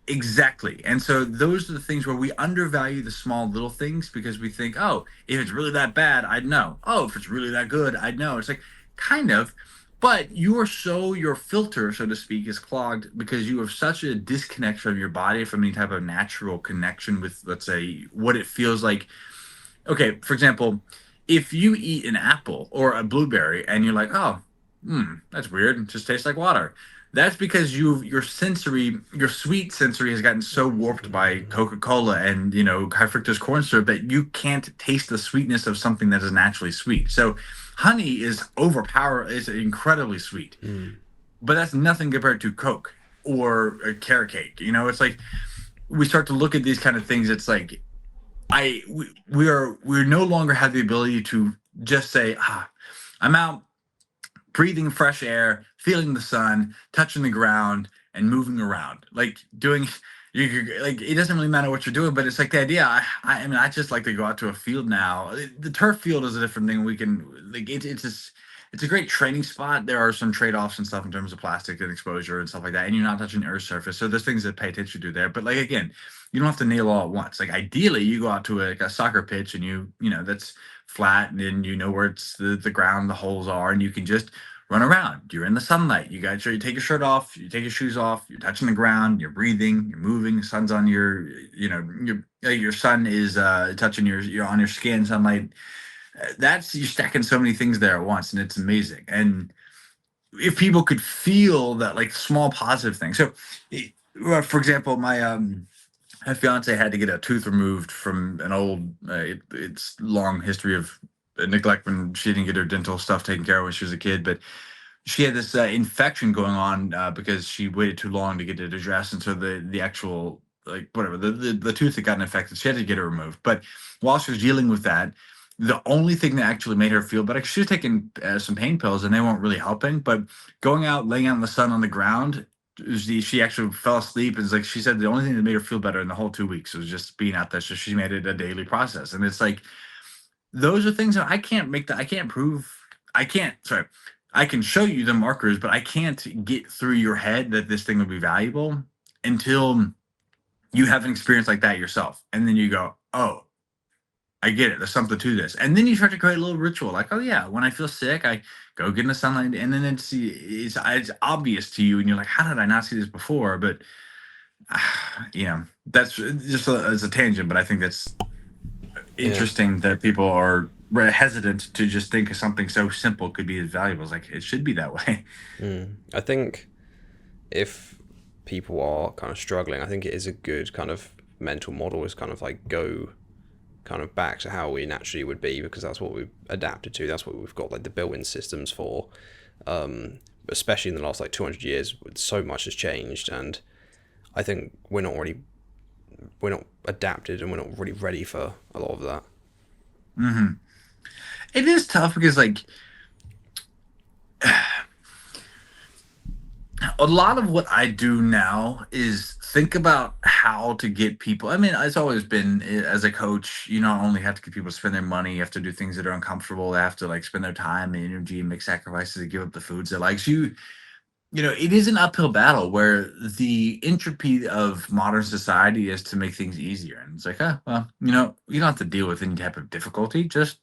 exactly. And so those are the things where we undervalue the small little things because we think, oh, if it's really that bad, I'd know. Oh, if it's really that good, I'd know. It's like kind of, but your filter, so to speak, is clogged because you have such a disconnect from your body from any type of natural connection with, let's say, what it feels like. Okay, for example, if you eat an apple or a blueberry and you're like, oh, that's weird. It just tastes like water. That's because your sweet sensory has gotten so warped by Coca-Cola and high fructose corn syrup that you can't taste the sweetness of something that is naturally sweet. So, honey is incredibly sweet, Mm. but that's nothing compared to Coke or a carrot cake. It's like we start to look at these kind of things. It's like we no longer have the ability to just say, I'm out breathing fresh air, feeling the sun, touching the ground, and moving around. Like doing, like it doesn't really matter what you're doing, but it's like the idea. I mean, I just like to go out to a field now. The turf field is a different thing. We can like it's just. It's a great training spot. There are some trade-offs and stuff in terms of plastic and exposure and stuff like that, and you're not touching the earth's surface. So there's things that pay attention to there. But like again, you don't have to nail all at once. Like ideally, you go out to like a soccer pitch and that's flat and then where it's the ground, the holes are, and you can just run around. You're in the sunlight. You take your shirt off, you take your shoes off, you're touching the ground, you're breathing, you're moving, the sun's on your sun is touching you're on your skin, sunlight. That's you're stacking so many things there at once, and it's amazing. And if people could feel that like small positive thing. So for example, my fiance had to get a tooth removed from an old it's long history of neglect when she didn't get her dental stuff taken care of when she was a kid, but she had this infection going on because she waited too long to get it addressed, and so the actual like whatever the tooth that got infected, she had to get it removed. But while she was dealing with that, the only thing that actually made her feel better, 'cause she was taking some pain pills and they weren't really helping, but going out, laying out in the sun on the ground, she actually fell asleep. And it's like she said the only thing that made her feel better in the whole 2 weeks was just being out there. So she made it a daily process, and it's like those are things that I can't make that I can't prove. I can't, sorry. I can show you the markers, but I can't get through your head that this thing would be valuable until you have an experience like that yourself. And then you go, oh, I get it. There's something to this. And then you start to create a little ritual like, oh, yeah, when I feel sick, I go get in the sunlight. And then it's obvious to you. And you're like, how did I not see this before? But, that's just as a tangent. But I think that's Yeah. interesting that people are hesitant to just think of something so simple could be as valuable. It's like it should be that way. Mm. I think if people are kind of struggling, I think it is a good kind of mental model is kind of like go kind of back to how we naturally would be because that's what we've adapted to. That's what we've got like the built-in systems for. Especially in the last like 200 years, so much has changed, and I think we're not adapted and we're not really ready for a lot of that. Hmm. It is tough because like a lot of what I do now is think about how to get people. I mean, it's always been as a coach, you not only have to get people to spend their money, you have to do things that are uncomfortable. They have to like spend their time and energy and make sacrifices to give up the foods they like. So it is an uphill battle where the entropy of modern society is to make things easier. And it's like, well, you don't have to deal with any type of difficulty. Just,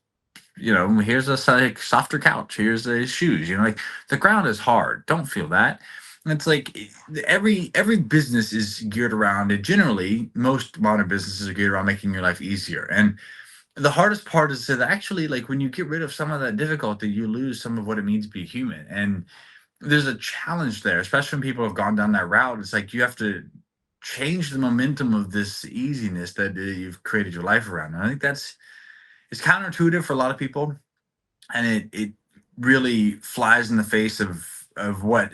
here's a like, softer couch. Here's the shoes. Like the ground is hard. Don't feel that. And it's like every business is geared around it. Generally, most modern businesses are geared around making your life easier. And the hardest part is that actually, like when you get rid of some of that difficulty, you lose some of what it means to be human. And there's a challenge there, especially when people have gone down that route. It's like you have to change the momentum of this easiness that you've created your life around. And I think that's it's counterintuitive for a lot of people, and it really flies in the face of what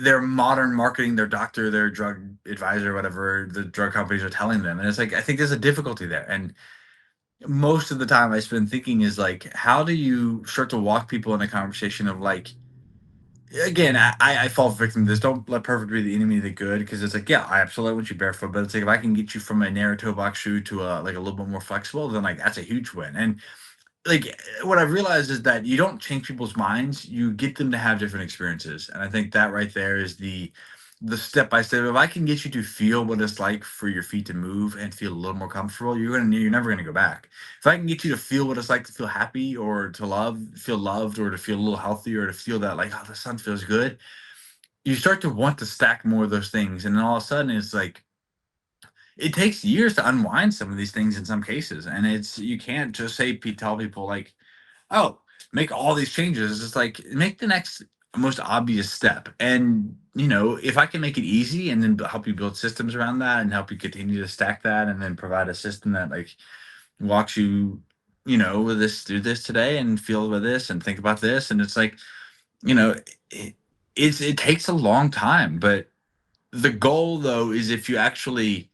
their modern marketing, their doctor, their drug advisor, whatever the drug companies are telling them. And it's like I think there's a difficulty there. And most of the time I spend thinking is like, how do you start to walk people in a conversation of like, again, I fall victim to this. Don't let perfect be the enemy of the good, because it's like, yeah, I absolutely want you barefoot, but it's like if I can get you from a narrow toe box shoe to a like a little bit more flexible, then like that's a huge win. And like what I've realized is that you don't change people's minds, you get them to have different experiences. And I think that right there is the step by step. If I can get you to feel what it's like for your feet to move and feel a little more comfortable, you're never gonna go back. If I can get you to feel what it's like to feel happy or to feel loved, or to feel a little healthier, or to feel that like, oh, the sun feels good, you start to want to stack more of those things. And then all of a sudden it's like it takes years to unwind some of these things in some cases. And it's you can't just tell people like, oh, make all these changes. It's like make the next most obvious step. And if I can make it easy and then help you build systems around that and help you continue to stack that and then provide a system that like walks you, with this, do this today and feel with this and think about this. And it's like, you know, it, it takes a long time, but the goal though is if you actually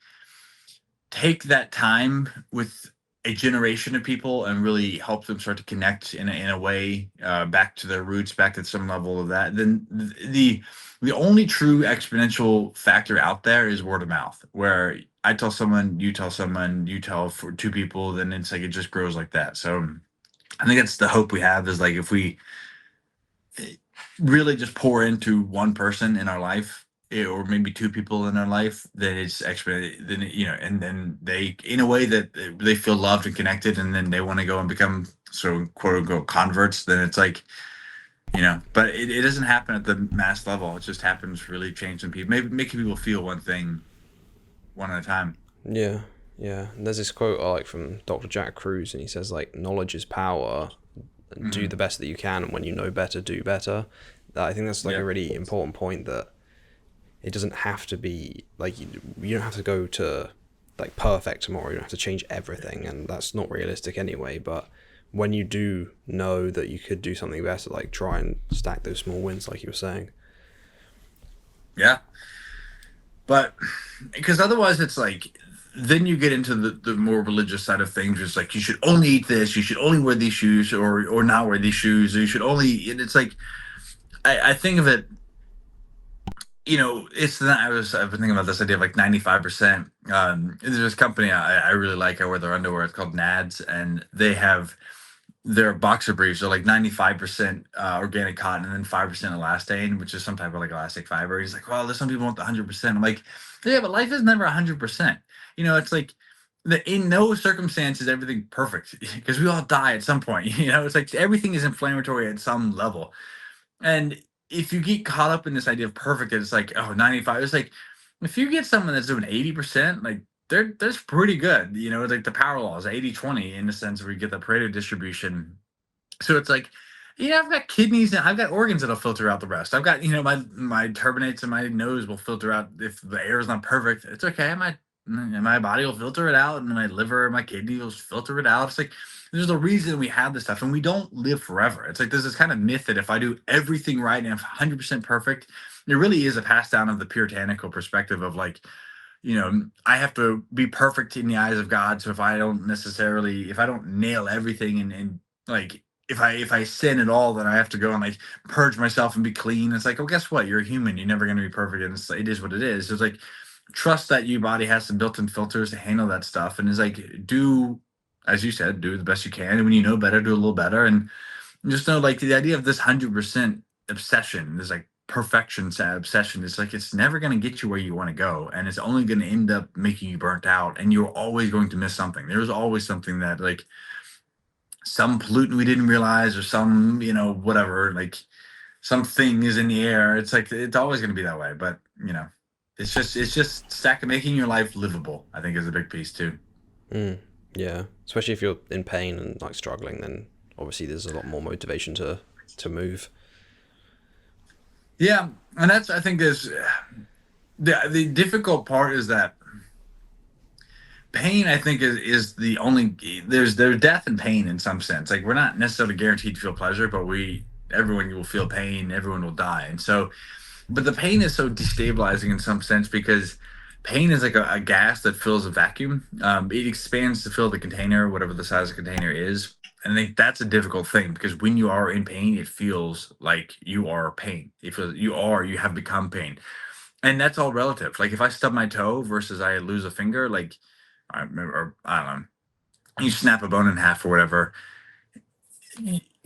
take that time with a generation of people and really help them start to connect in a way, back to their roots, back at some level of that, then the only true exponential factor out there is word of mouth, where I tell someone, you tell someone, you tell for two people, then it's like it just grows like that. So I think that's the hope we have, is like if we really just pour into one person in our life, or maybe two people in our life, then it's exponential. Then and then they, in a way that they feel loved and connected, and then they want to go and become quote unquote converts. Then it's like, but it doesn't happen at the mass level. It just happens really changing people, maybe making people feel one thing one at a time. Yeah, yeah. And there's this quote I like from Dr. Jack Kruse, and he says like, knowledge is power. Do Hmm. the best that you can, and when you know better, do better. I think that's like Yeah. a really important point, that it doesn't have to be like you don't have to go to like perfect tomorrow. You don't have to change everything, and that's not realistic anyway. But when you do know that you could do something better, like try and stack those small wins, like you were saying. Yeah. But because otherwise it's like then you get into the more religious side of things. It's like you should only eat this, you should only wear these shoes, or not wear these shoes, or you should only, and it's like I think of it, it's not, I've been thinking about this idea of like 95%. There's this company I really like, I wear their underwear, it's called Nads, and they have their boxer briefs are like 95% organic cotton and then 5% elastane, which is some type of like elastic fiber. He's like, well, there's some people want the 100%. I'm like, yeah, but life is never 100%. It's like in no circumstance is everything perfect, because we all die at some point. It's like everything is inflammatory at some level. And if you get caught up in this idea of perfect, it's like, oh, 95. It's like if you get someone that's doing 80%, like that's pretty good. It's like the power laws, 80/20, in the sense where you get the Pareto distribution. So it's like, I've got kidneys and I've got organs that'll filter out the rest. I've got, my turbinates in my nose will filter out if the air is not perfect. It's okay. My body will filter it out, and my liver, my kidney will filter it out. It's like there's a reason we have this stuff, and we don't live forever. It's like there's this kind of myth that if I do everything right and I'm 100% perfect, there really is a pass down of the puritanical perspective of like, I have to be perfect in the eyes of God. So if I don't nail everything, and like if I sin at all, then I have to go and like purge myself and be clean. It's like, well, guess what? You're a human. You're never going to be perfect, and it is what it is. So it's like trust that your body has some built-in filters to handle that stuff, and it's like do, as you said, do the best you can, and when you know better, do a little better, and just know like the idea of this 100% obsession, this like perfection obsession, is like it's never going to get you where you want to go, and it's only going to end up making you burnt out, and you're always going to miss something. There's always something that like some pollutant we didn't realize, or some whatever, like something is in the air. It's like it's always going to be that way, but it's just making your life livable, I think, is a big piece too. Mm, yeah, especially if you're in pain and like struggling, then obviously there's a lot more motivation to move. Yeah, and that's I think there's the difficult part is that pain I think is the only there's death and pain in some sense. Like we're not necessarily guaranteed to feel pleasure, but we everyone will feel pain, everyone will die. And so but the pain is so destabilizing in some sense because pain is like a gas that fills a vacuum. It expands to fill the container, whatever the size of the container is. And I think that's a difficult thing because when you are in pain, it feels like you are pain. It feels you have become pain. And that's all relative. Like if I stub my toe versus I lose a finger, like I remember, or I don't know, you snap a bone in half or whatever.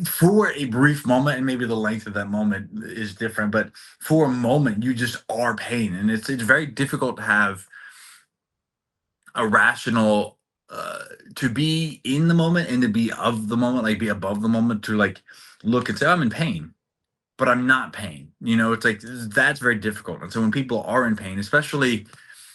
For a brief moment, and maybe the length of that moment is different, but for a moment, you just are pain, and it's very difficult to have a rational to be in the moment and to be of the moment, like be above the moment, to like look and say, I'm in pain, but I'm not pain. You know, it's like that's very difficult. And so when people are in pain, especially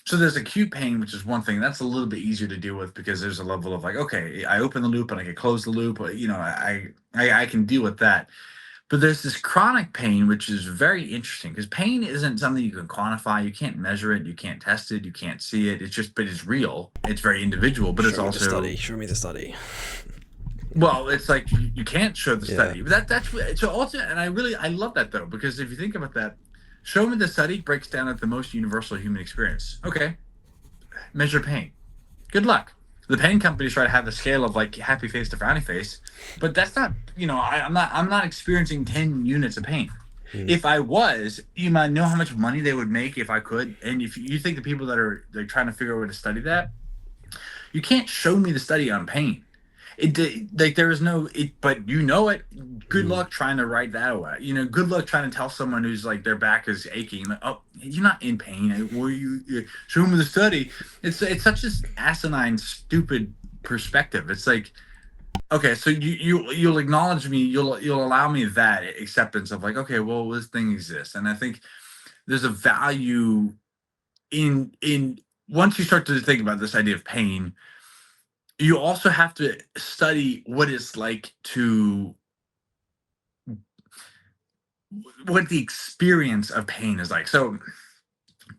so there's acute pain, which is one thing that's a little bit easier to deal with because there's a level of like, okay, I open the loop and I can close the loop. You know, I can deal with that. But there's this chronic pain, which is very interesting because pain isn't something you can quantify. You can't measure it. You can't test it. You can't see it. It's just, but it's real. It's very individual, but it's Show me the also, study. Show me the study. well, it's like you can't show the Yeah. study. But that's so also, and I love that though because if you think about that, show me the study breaks down at the most universal human experience. Okay, measure pain. Good luck. The pain companies try to have the scale of like happy face to frowny face, but that's not, you know, I'm not experiencing 10 units of pain. Mm. If I was, you might know how much money they would make if I could. And if you think the people that are like trying to figure out where to study that, you can't show me the study on pain. Like there is no it, but you know it. Good Mm. luck trying to write that away. You know, good luck trying to tell someone who's like their back is aching. Like, oh, you're not in pain. Were you show me the study? It's such an asinine, stupid perspective. It's like okay, so you'll acknowledge me. You'll allow me that acceptance of like okay, well this thing exists, and I think there's a value in once you start to think about this idea of pain you also have to study what it's like to what the experience of pain is like. So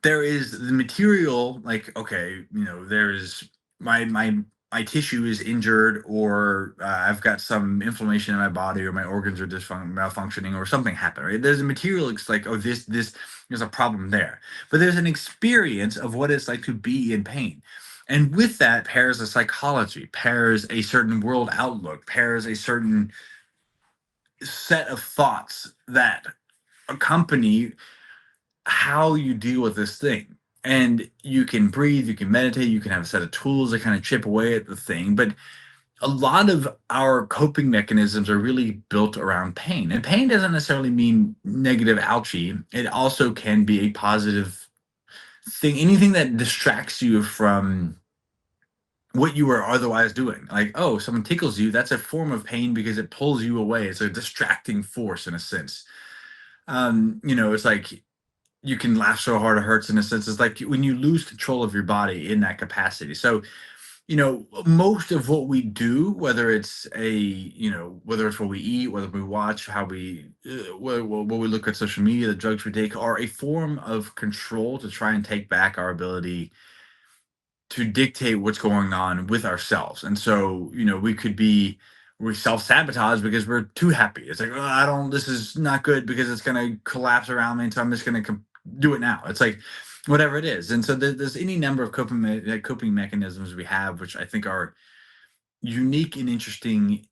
there is the material, like okay, you know, there's my tissue is injured, or I've got some inflammation in my body, or my organs are malfunctioning, or something happened. Right? There's a material. It's like oh, this there's a problem there, but there's an experience of what it's like to be in pain. And with that pairs a psychology, pairs a certain world outlook, pairs a certain set of thoughts that accompany how you deal with this thing. And you can breathe, you can meditate, you can have a set of tools that kind of chip away at the thing. But a lot of our coping mechanisms are really built around pain. And pain doesn't necessarily mean negative ouchie, it also can be a positive thing. Anything that distracts you from what you were otherwise doing. Like, oh, someone tickles you, that's a form of pain because it pulls you away. It's a distracting force in a sense. You know, it's like you can laugh so hard it hurts in a sense. It's like when you lose control of your body in that capacity. So, you know, most of what we do, whether it's whether it's what we eat, whether we watch, how we, what we look at social media, the drugs we take, are a form of control to try and take back our ability to dictate what's going on with ourselves. And so, you know, we self-sabotage because we're too happy. It's like, oh, I don't, this is not good because it's going to collapse around me. And so I'm just going to do it now. It's like, whatever it is. And so there's any number of coping mechanisms we have, which I think are unique and interesting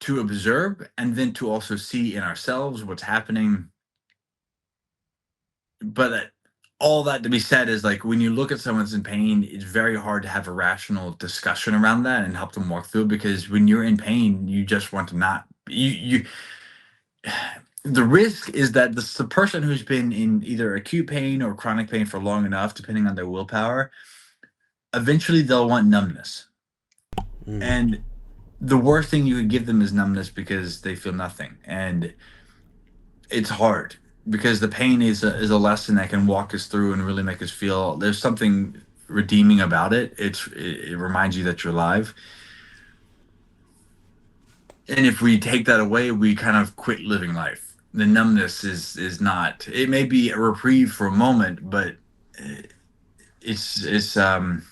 to observe and then to also see in ourselves what's happening. But all that to be said is like when you look at someone's in pain, it's very hard to have a rational discussion around that and help them walk through because when you're in pain, you just want to not you the risk is that the person who's been in either acute pain or chronic pain for long enough, depending on their willpower, eventually they'll want numbness. Mm. And the worst thing you could give them is numbness because they feel nothing. And it's hard because the pain is a lesson that can walk us through and really make us feel there's something redeeming about it. It reminds you that you're alive. And if we take that away, we kind of quit living life. the numbness is not. It may be a reprieve for a moment, but it's it-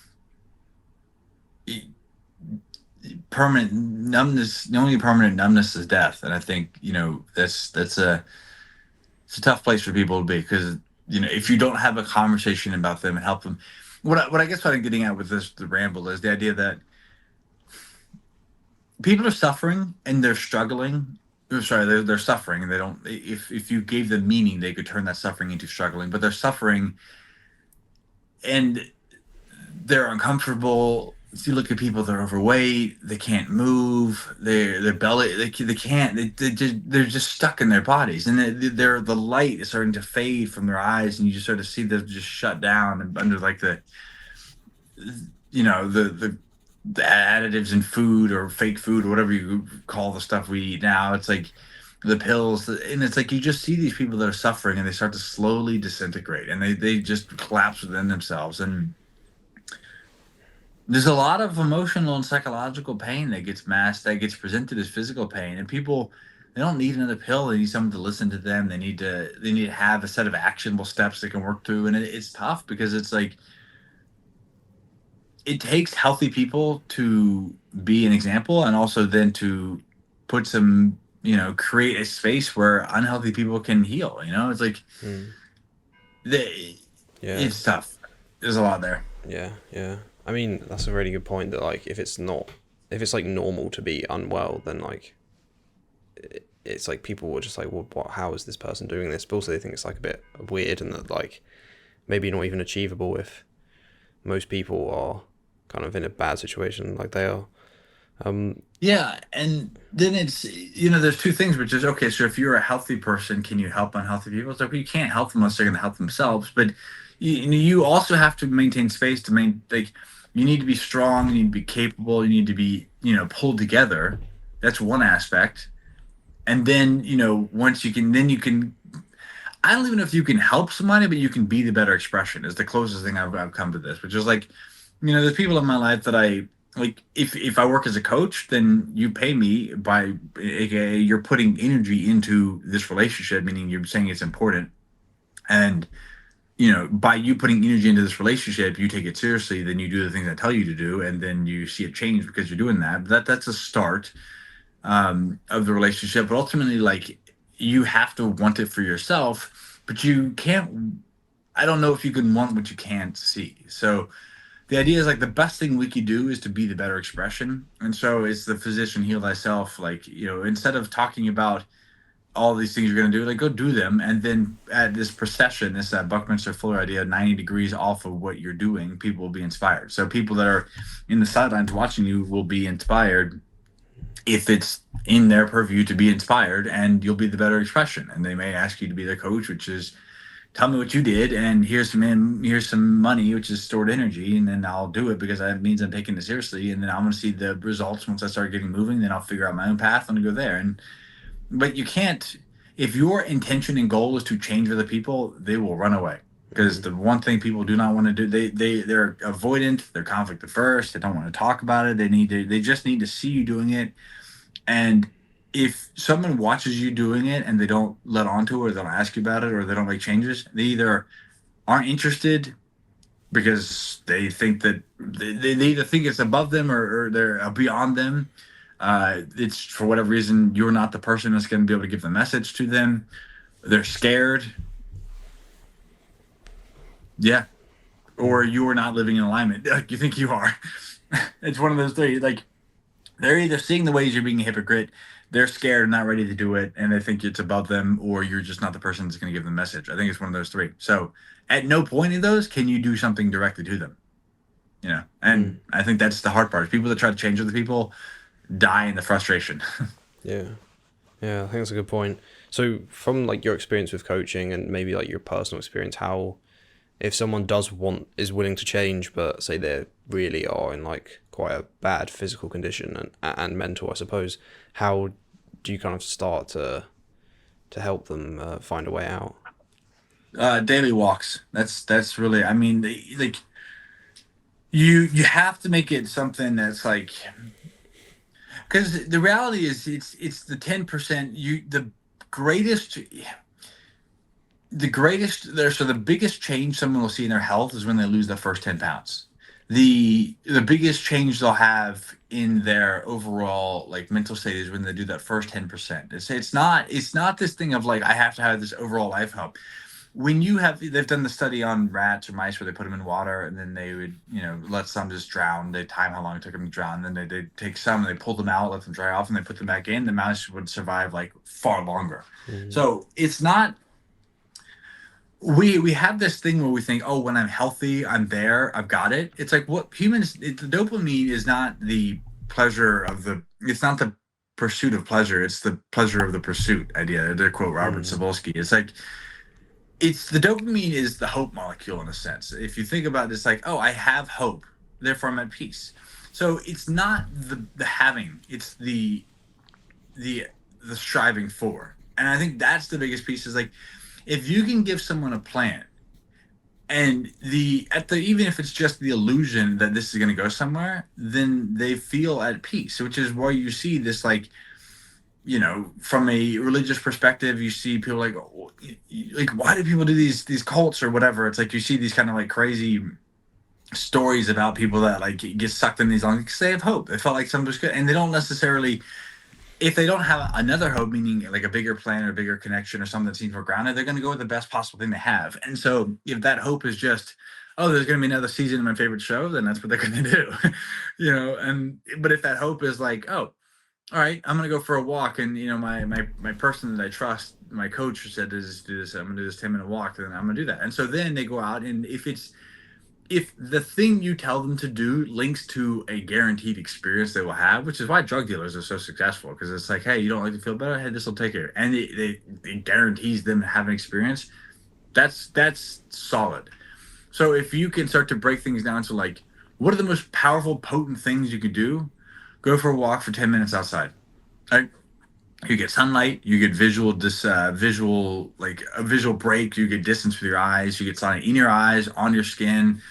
permanent numbness. The only permanent numbness is death, and I think that's a it's a tough place for people to be because if you don't have a conversation about them and help them. What I guess what I'm getting at with this the ramble is the idea that people are suffering and they're struggling. Sorry, they're suffering and they don't. If you gave them meaning, they could turn that suffering into struggling. But they're suffering and they're uncomfortable. If you look at people that are overweight, they can't move. Their belly, they can't. They're just stuck in their bodies, and they're the light is starting to fade from their eyes, and you just sort of see them just shut down and under like the additives in food or fake food or whatever you call the stuff we eat now. It's like the pills, and it's like you just see these people that are suffering, and they start to slowly disintegrate, and they just collapse within themselves, and there's a lot of emotional and psychological pain that gets masked, that gets presented as physical pain, and people they don't need another pill. They need someone to listen to them. They need to have a set of actionable steps they can work through, and it's tough because it's like it takes healthy people to be an example, and also then to put some create a space where unhealthy people can heal. It's like Mm. they, Yeah, it's tough. There's a lot there. yeah, yeah. I mean, that's a really good point. That like, if it's like normal to be unwell, then like it's like people were just like, well, what? How is this person doing this? But also they think it's like a bit weird and that like maybe not even achievable if most people are kind of in a bad situation like they are. Um, Yeah, and then it's there's two things, which is okay. So if you're a healthy person, can you help unhealthy people? It's like well, you can't help them unless they're going to help themselves. But you also have to maintain space to like you need to be strong, you need to be capable, you need to be pulled together. That's one aspect, and then once you can, then you can. I don't even know if you can help somebody, but you can be the better expression. Is the closest thing I've come to this, which is like there's people in my life that I like. If I work as a coach, then you pay me by, aka, you're putting energy into this relationship, meaning you're saying it's important, and by you putting energy into this relationship, you take it seriously. Then you do the things I tell you to do, and then you see it change because you're doing that. That's a start of the relationship, but ultimately, like you have to want it for yourself, but you can't. I don't know if you can want what you can't see. So the idea is like the best thing we could do is to be the better expression. And so it's the physician heal thyself. Like, instead of talking about all these things you're going to do, like go do them. And then at this procession, this Buckminster Fuller idea, 90 degrees off of what you're doing, people will be inspired. So people that are in the sidelines watching you will be inspired if it's in their purview to be inspired, and you'll be the better expression. And they may ask you to be their coach, which is tell me what you did, and here's some money, which is stored energy, and then I'll do it because that means I'm taking it seriously, and then I'm going to see the results once I start getting moving. Then I'll figure out my own path and go there. And but you can't if your intention and goal is to change other people, they will run away. Because mm, the one thing people do not want to do, they're avoidant, they're conflict averse, they don't want to talk about it. They just need to see you doing it. And if someone watches you doing it and they don't let on to it, or they don't ask you about it, or they don't make changes, they either aren't interested because they think that they either think it's above them, or they're beyond them. It's for whatever reason you're not the person that's going to be able to give the message to them. They're scared, yeah, or mm, you're not living in alignment like you think you are. It's one of those things. Like they're either seeing the ways you're being a hypocrite, they're scared and not ready to do it, and they think it's above them, or you're just not the person that's going to give them the message. I think it's one of those three. So at no point in those can you do something directly to them. mm. And I think that's the hard part. People that try to change other people die in the frustration. Yeah, yeah. I think that's a good point. So from like your experience with coaching and maybe like your personal experience, how if someone is willing to change, but say they really are in like quite a bad physical condition and mental, I suppose, how do you kind of start to help them find a way out? Daily walks. That's really. I mean, like you have to make it something that's like because the reality is it's the 10%. The greatest the biggest change someone will see in their health is when they lose the first 10 pounds. The biggest change they'll have in their overall like mental state is when they do that first 10%. It's not this thing of like I have to have this overall life help. When you have they've done the study on rats or mice where they put them in water and then they would, let some just drown. They time how long it took them to drown. Then they take some and they pull them out, let them dry off, and they put them back in. The mouse would survive like far longer. Mm. So it's not we have this thing where we think, oh, when I'm healthy, I'm there, I've got it. It's like what humans, the dopamine is not the pleasure of it's not the pursuit of pleasure, it's the pleasure of the pursuit idea. To quote Robert Mm. Sapolsky, it's like it's the dopamine is the hope molecule in a sense. If you think about it, it's like, oh, I have hope, therefore I'm at peace. So it's not the having, it's the striving for. And I think that's the biggest piece is like if you can give someone a plan and even if it's just the illusion that this is going to go somewhere, then they feel at peace, which is why you see this like from a religious perspective, you see people like why do people do these cults or whatever? It's like you see these kind of like crazy stories about people that like get sucked in these long because they have hope. They felt like something was good, and they don't necessarily if they don't have another hope, meaning like a bigger plan or a bigger connection or something that seems more grounded, they're going to go with the best possible thing they have. And so if that hope is just, oh, there's going to be another season of my favorite show, then that's what they're going to do, but if that hope is like, oh, all right, I'm going to go for a walk. And, my person that I trust, my coach said, do this, I'm going to do this 10-minute walk. Then I'm going to do that. And so then they go out and if the thing you tell them to do links to a guaranteed experience they will have, which is why drug dealers are so successful, because it's like, hey, you don't like to feel better? Hey, this will take care. And it guarantees them to have an experience. That's solid. So if you can start to break things down to like, what are the most powerful, potent things you could do? Go for a walk for 10 minutes outside. Right? You get sunlight, you get like a visual break, you get distance with your eyes, you get sunlight in your eyes, on your skin,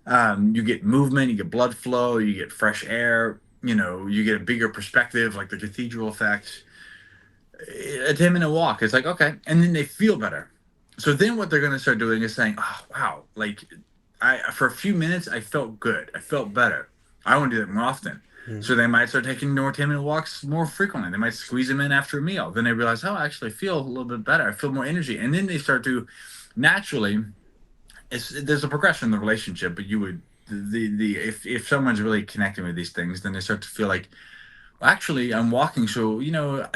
you get movement, you get blood flow, you get fresh air, you get a bigger perspective, like the cathedral effect. A 10-minute walk, it's like, okay, and then they feel better. So then what they're going to start doing is saying, oh, wow, like for a few minutes, I felt good. I felt better. I want to do that more often. Mm. So they might start taking more 10-minute walks more frequently. They might squeeze them in after a meal. Then they realize, oh, I actually feel a little bit better. I feel more energy. And then they start to naturally, there's a progression in the relationship, but you would, if someone's really connecting with these things, then they start to feel like, well, actually, I'm walking. So,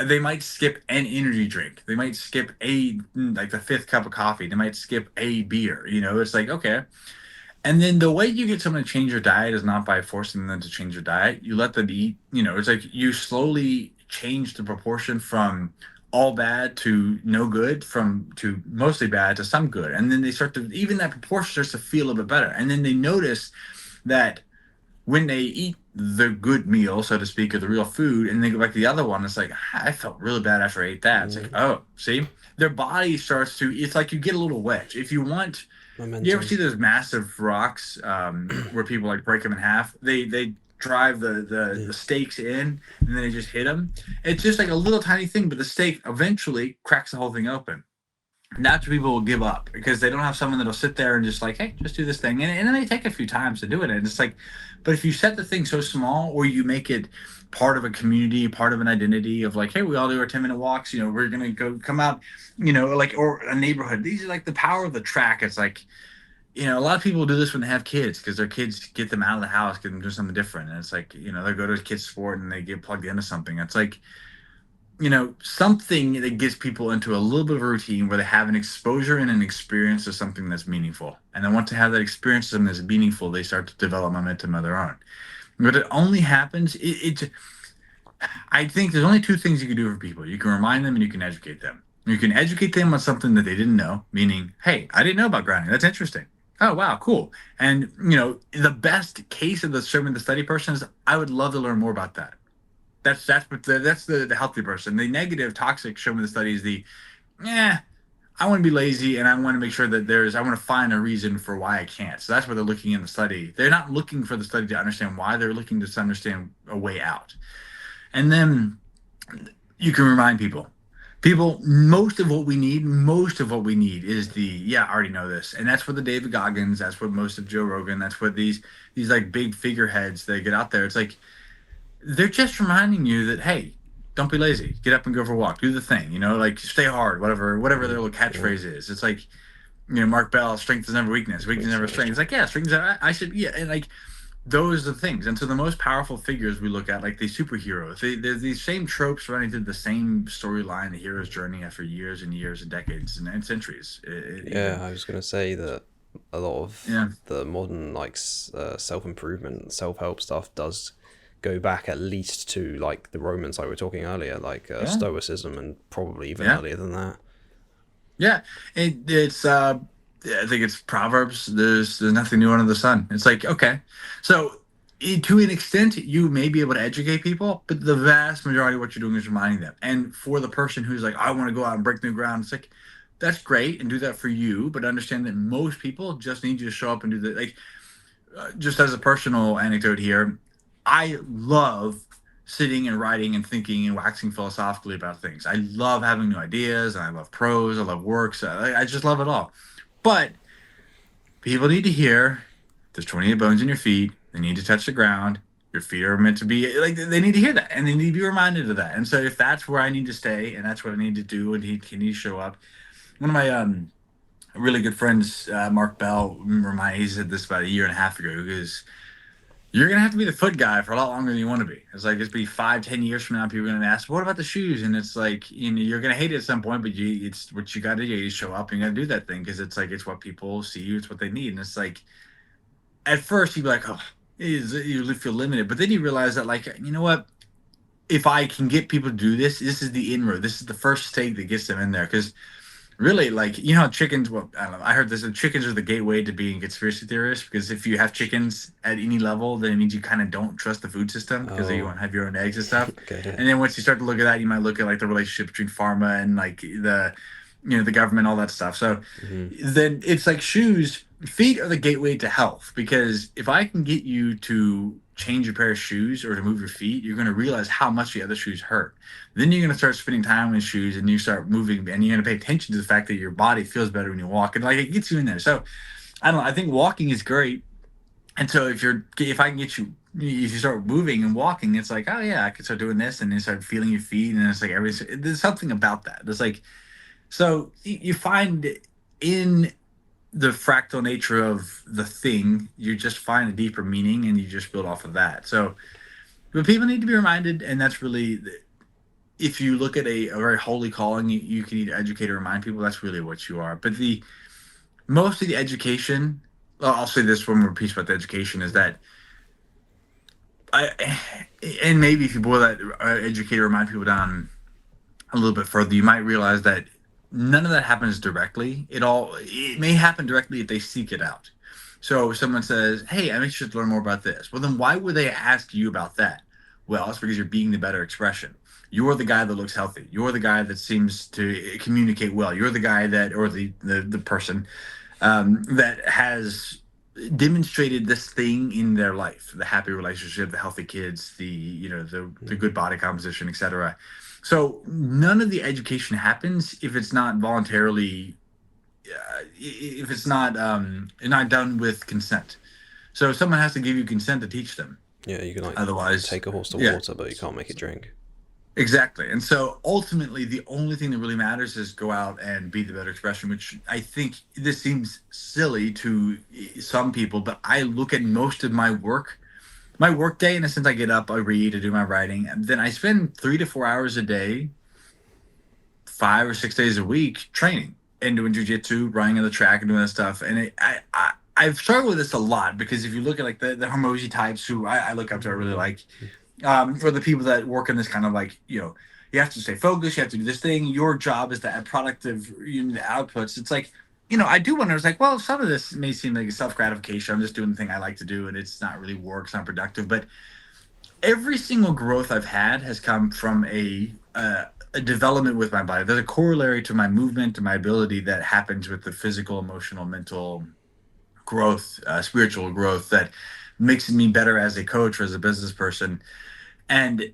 they might skip an energy drink. They might skip like the fifth cup of coffee. They might skip a beer. It's like, okay. And then the way you get someone to change your diet is not by forcing them to change your diet. You let them eat. It's like you slowly change the proportion from all bad to no good, to mostly bad to some good. And then they start to, even that proportion starts to feel a little bit better. And then they notice that when they eat the good meal, so to speak, or the real food, and they go back to the other one, it's like, I felt really bad after I ate that. It's like, oh, see? Their body starts to, it's like you get a little wedge. If you want, Momentum. you ever see those massive rocks where people like break them in half? They drive the stakes in and then they just hit them. It's just like a little tiny thing, but the stake eventually cracks the whole thing open. Naturally, people will give up because they don't have someone that'll sit there and just like, hey, just do this thing. And then they take a few times to do it. And it's like, but if you set the thing so small or you make it part of a community, part of an identity of like, hey, we all do our 10-minute walks, we're going to come out, or a neighborhood. These are like the power of the track. It's like, a lot of people do this when they have kids because their kids get them out of the house, get them to do something different. And it's like, they go to a kid's sport and they get plugged into something. It's like, something that gets people into a little bit of a routine where they have an exposure and an experience of something that's meaningful. And then once they have that experience of something that's meaningful, they start to develop momentum of their own. But it only happens, I think there's only two things you can do for people. You can remind them and you can educate them. You can educate them on something that they didn't know, meaning, hey, I didn't know about grounding. That's interesting. Oh, wow, cool. And, the best case of the serving the study person is I would love to learn more about that. That's the healthy person. The negative, toxic show me the study is I want to be lazy and I want to make sure that I want to find a reason for why I can't. So that's what they're looking in the study. They're not looking for the study to understand why. They're looking to understand a way out. And then you can remind people People, most of what we need is the, yeah, I already know this. And that's what the David Goggins, that's what most of Joe Rogan, that's what these like big figureheads that get out there. It's like they're just reminding you that, hey, don't be lazy. Get up and go for a walk. Do the thing, like stay hard, whatever their little Yeah, catchphrase is. It's like, Mark Bell, strength is never weakness. Weakness is weakness never never strength. It's strength. like, yeah, strength is, I should, yeah. And like, those are the things. And so the most powerful figures we look at, like the superheroes, there's these same tropes running through the same storyline, the hero's journey after years and years and decades and centuries, Yeah, even. I was gonna say that a lot of Yeah. the modern like self improvement, self help stuff does go back at least to like the Romans, like we were talking earlier, like Yeah. Stoicism, and probably even Yeah. earlier than that. Yeah. It's, I think it's Proverbs. There's nothing new under the sun. It's like, okay. So, to an extent, you may be able to educate people, but the vast majority of what you're doing is reminding them. And for the person who's like, I want to go out and break new ground, it's like, that's great and do that for you, but understand that most people just need you to show up and do the, like, just as a personal anecdote here, I love sitting and writing and thinking and waxing philosophically about things. I love having new ideas, and I love prose, I love works. I just love it all. But people need to hear there's 28 bones in your feet. They need to touch the ground. Your feet are meant to be like, they need to hear that, and they need to be reminded of that. And so if that's where I need to stay and that's what I need to do, and he needs to show up. One of my really good friends, Mark Bell, he said this about a year and a half ago. He goes, you're gonna have to be the foot guy for a lot longer than you want to be. It's like it's be 5, 10 years from now, people are gonna ask, "What about the shoes?" And it's like, you're gonna hate it at some point, but it's what you got to do. You show up and you got to do that thing because it's like it's what people see you, it's what they need, and it's like at first you'd be like, "Oh, you feel limited," but then you realize that, like, you know what? If I can get people to do this, this is the inroad. This is the first stake that gets them in there because really, like, how chickens, well, I don't know, I heard this, chickens are the gateway to being conspiracy theorists because if you have chickens at any level, then it means you kind of don't trust the food system because you Oh, won't have your own eggs and stuff. okay, yeah. And then once you start to look at that, you might look at like the relationship between pharma and like the government, all that stuff. So Hmm. then it's like shoes, feet are the gateway to health because if I can get you to change your pair of shoes or to move your feet, you're going to realize how much the other shoes hurt. Then you're going to start spending time with shoes and you start moving and you're going to pay attention to the fact that your body feels better when you walk and like it gets you in there. So I don't know. I think walking is great. And so if I can get you, if you start moving and walking, it's like, oh yeah, I can start doing this and then start feeling your feet. And it's like there's something about that. There's like, so you find in the fractal nature of the thing, you just find a deeper meaning and you just build off of that. So, but people need to be reminded, and that's really, if you look at a very holy calling, you can either educate or remind people. That's really what you are. But the most of the education, well, I'll say this one more piece about the education is that I, and maybe if you boil that educate or remind people down a little bit further, you might realize that none of that happens directly. It may happen directly if they seek it out. So if someone says, "Hey, I'm interested to learn more about this," well, then why would they ask you about that? Well, it's because you're being the better expression. You're the guy that looks healthy. You're the guy that seems to communicate well. You're the guy that, or the person that has demonstrated this thing in their life: the happy relationship, the healthy kids, the good body composition, etc. So none of the education happens if it's not voluntarily, if it's not done with consent. So someone has to give you consent to teach them. Yeah, you can like Otherwise, take a horse to yeah, water, but you can't make it drink. exactly. And so ultimately, the only thing that really matters is go out and be the better expression, which I think this seems silly to some people, but I look at most of my work day, in a sense, I get up, I read, I do my writing, and then I spend 3 to 4 hours a day, 5 or 6 days a week training and doing jujitsu, running on the track and doing that stuff. And I've struggled with this a lot because if you look at like the Hormozy types who I look up to, I really like, or the people that work in this kind of like, you have to stay focused, you have to do this thing. Your job is to add productive the outputs. It's like, I do wonder, it's like, well, some of this may seem like self gratification. I'm just doing the thing I like to do and it's not really work, it's not productive. But every single growth I've had has come from a development with my body. There's a corollary to my movement, to my ability that happens with the physical, emotional, mental growth, spiritual growth that makes me better as a coach or as a business person. And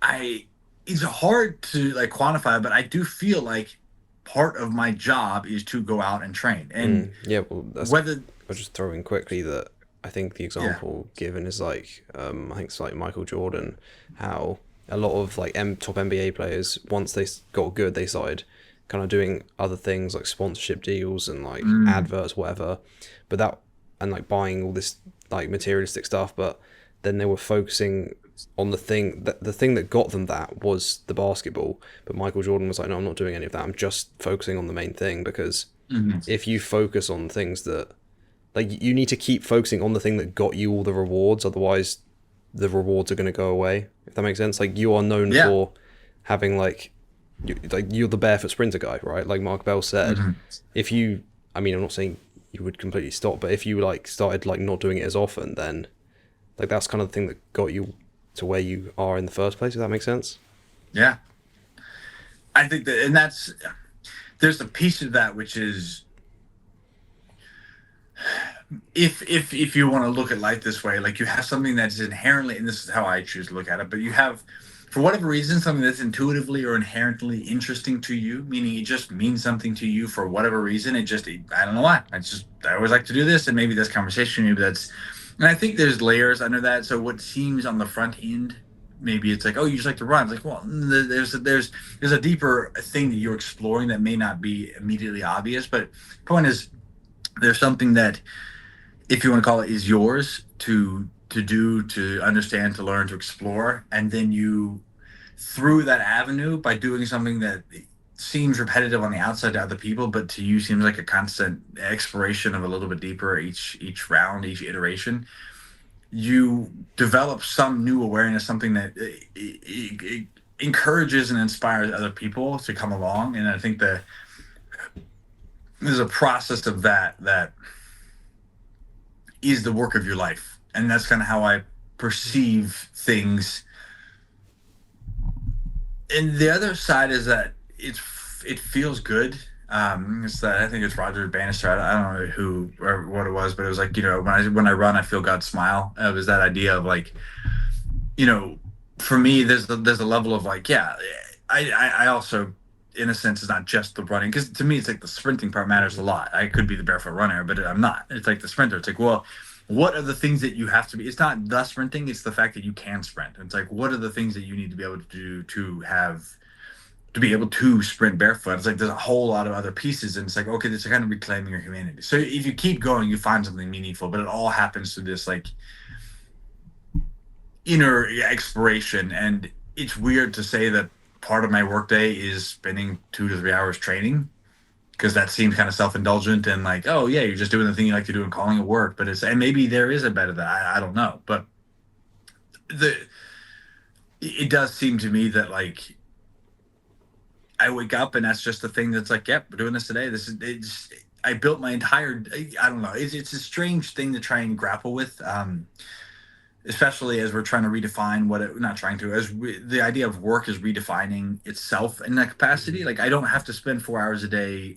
I it's hard to like quantify, but I do feel like part of my job is to go out and train. And Yeah, well, that's. whether, I'll just throw in quickly that I think the yeah, example given is like, I think it's like Michael Jordan, how a lot of like top NBA players, once they got good, they started kind of doing other things like sponsorship deals and like mm, adverts, whatever. But that, and like buying all this like materialistic stuff, but then they were focusing on the thing that got them that was the basketball. But Michael Jordan was like, no, I'm not doing any of that. I'm just focusing on the main thing, because mhm. if you focus on things that, like, you need to keep focusing on the thing that got you all the rewards, otherwise the rewards are going to go away, if that makes sense. Like, you are known Yeah. for having you're the barefoot sprinter guy, right? Like Mark Bell said, Mhm. if you, I mean, I'm not saying you would completely stop, but if you like started like not doing it as often, then like that's kind of the thing that got you to where you are in the first place, if that makes sense. Yeah. I think that, and that's, there's a piece of that which is, if you want to look at life this way, like you have something that's inherently, and this is how I choose to look at it, but you have, for whatever reason, something that's intuitively or inherently interesting to you, meaning it just means something to you for whatever reason. I don't know why. I always like to do this, and maybe that's conversation, maybe that's, and I think there's layers under that. So what seems on the front end, maybe it's like, oh, you just like to run. It's like, well, there's a deeper thing that you're exploring that may not be immediately obvious, but point is, there's something that, if you want to call it, is yours to do, to understand, to learn, to explore, and then you, through that avenue, by doing something that seems repetitive on the outside to other people, but to you seems like a constant exploration of a little bit deeper each round, each iteration, you develop some new awareness, something that encourages and inspires other people to come along. And I think that there's a process of that is the work of your life. And that's kind of how I perceive things. And the other side is that it feels good. It's that, I think it's Roger Bannister. I don't know who or what it was, but it was like, when I run, I feel God smile. It was that idea of like, you know, for me, there's a level of like, yeah, I also, in a sense, is not just the running, because to me it's like the sprinting part matters a lot. I could be the barefoot runner, but I'm not. It's like the sprinter. It's like, well, what are the things that you have to be? It's not the sprinting; it's the fact that you can sprint. It's like, what are the things that you need to be able to do to be able to sprint barefoot? It's like there's a whole lot of other pieces, and it's like, okay, this is kind of reclaiming your humanity. So if you keep going, you find something meaningful, but it all happens through this like inner exploration. And it's weird to say that part of my workday is spending 2 to 3 hours training, because that seems kind of self-indulgent and like, oh yeah, you're just doing the thing you like to do and calling it work. But it's, and maybe there is a better that I don't know, but the it does seem to me that like I wake up and that's just the thing that's like, yep, we're doing this today. This is it's. I built my entire. I don't know. It's a strange thing to try and grapple with. Especially as we're trying to redefine what it, not trying to, the idea of work is redefining itself in that capacity. Like, I don't have to spend 4 hours a day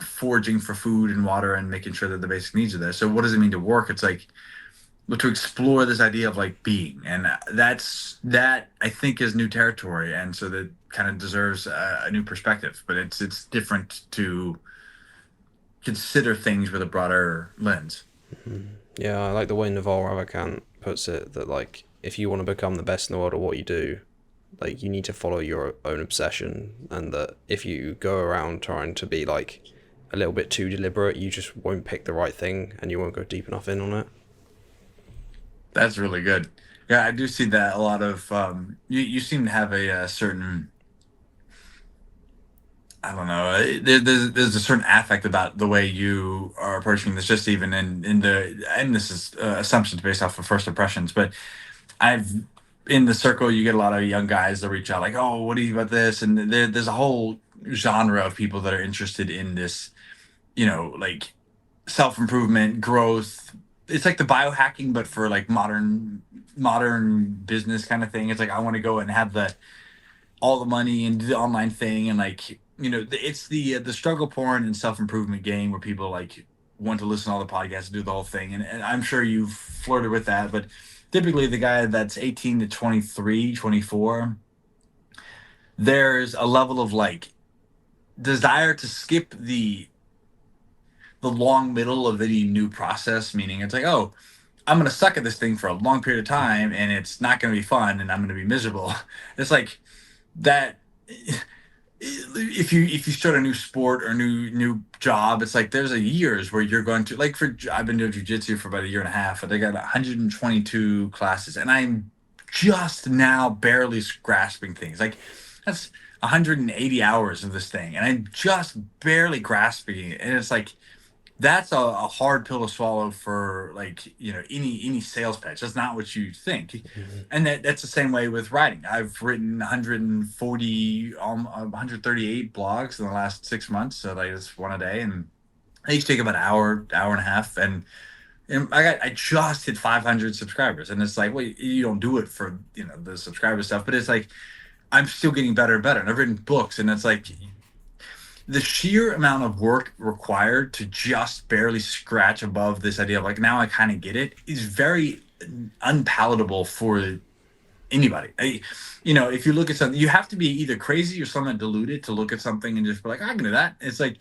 foraging for food and water and making sure that the basic needs are there. So what does it mean to work? It's like, but to explore this idea of like being, and that I think is new territory, and so that kind of deserves a new perspective. But it's different to consider things with a broader lens. Yeah, I like the way Naval Ravikant puts it, that like if you want to become the best in the world at what you do, like you need to follow your own obsession, and that if you go around trying to be like a little bit too deliberate, you just won't pick the right thing and you won't go deep enough in on it. That's really good. Yeah, I do see that a lot of. You seem to have a, certain. I don't know. There's a certain affect about the way you are approaching this. Just even in the, and this is assumptions based off of first impressions. But I've, in the circle, you get a lot of young guys that reach out like, "Oh, what do you about this?" And there's a whole genre of people that are interested in this. Like self improvement, growth. It's like the biohacking, but for like modern business kind of thing. It's like, I want to go and have the all the money and do the online thing, and like, it's the struggle porn and self improvement game where people like want to listen to all the podcasts and do the whole thing. And I'm sure you've flirted with that, but typically the guy that's 18 to 23, 24, there's a level of like desire to skip the long middle of any new process, meaning it's like, oh, I'm gonna suck at this thing for a long period of time and it's not gonna be fun and I'm gonna be miserable. It's like that. If you start a new sport or new job, it's like there's a years where you're going to like for I've been doing jujitsu for about a year and a half, and I got 122 classes, and I'm just now barely grasping things. Like that's 180 hours of this thing, and I'm just barely grasping it, and it's like that's a hard pill to swallow for like any sales pitch. That's not what you think, Mhm. and that's the same way with writing. I've written 140 138 blogs in the last 6 months, so like it's one a day, and they each take about an hour and a half, and I just hit 500 subscribers, and it's like, well, you don't do it for the subscriber stuff, but it's like I'm still getting better and better, and I've written books, and it's like the sheer amount of work required to just barely scratch above this idea of like now I kind of get it is very unpalatable for anybody. If you look at something, you have to be either crazy or somewhat deluded to look at something and just be like, I can do that. It's like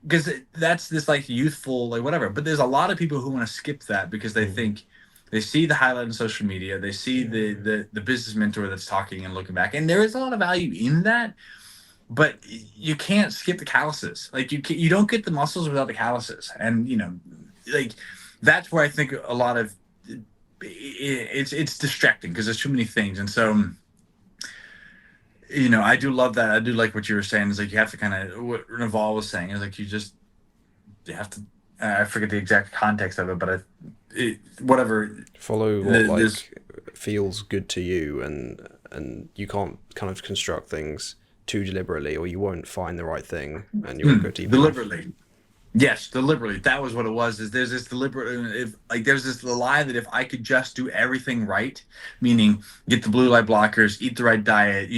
because that's this like youthful like whatever. But there's a lot of people who want to skip that because they Mhm. think they see the highlight on social media, they see the business mentor that's talking and looking back, and there is a lot of value in that, but you can't skip the calluses. Like you don't get the muscles without the calluses, and like that's where I think a lot of it's distracting because there's too many things, and so I do love that. I do like what you were saying. Is like you have to kind of what Naval was saying is like you have to. I forget the exact context of it, but whatever. Follow what There's like feels good to you, and you can't kind of construct things too deliberately, or you won't find the right thing, and you won't go deep enough. deliberately. Yes, deliberately. That was what it was. Is there's this deliberate if like there's this lie that if I could just do everything right, meaning get the blue light blockers, eat the right diet,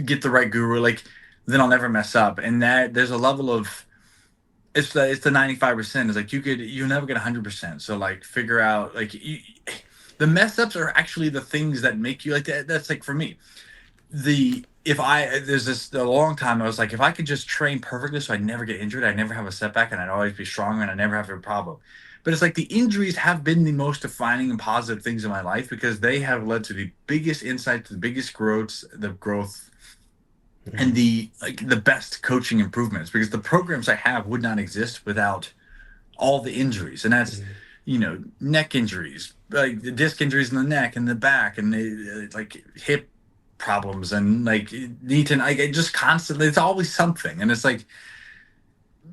get the right guru, like then I'll never mess up. And that there's a level of it's the 95%. It's like you'll never get 100%. So like figure out like the mess ups are actually the things that make you like that. That's like for me the if I there's this a long time I was like if I could just train perfectly so I'd never get injured, I'd never have a setback, and I'd always be stronger, and I'd never have a problem. But it's like the injuries have been the most defining and positive things in my life because they have led to the biggest insights, the biggest growth, and Mhm. the best coaching improvements because the programs I have would not exist without all the injuries, and that's Mhm. neck injuries, like the disc injuries in the neck and the back, and like hip problems, and like knee to like it just constantly. It's always something, and it's like,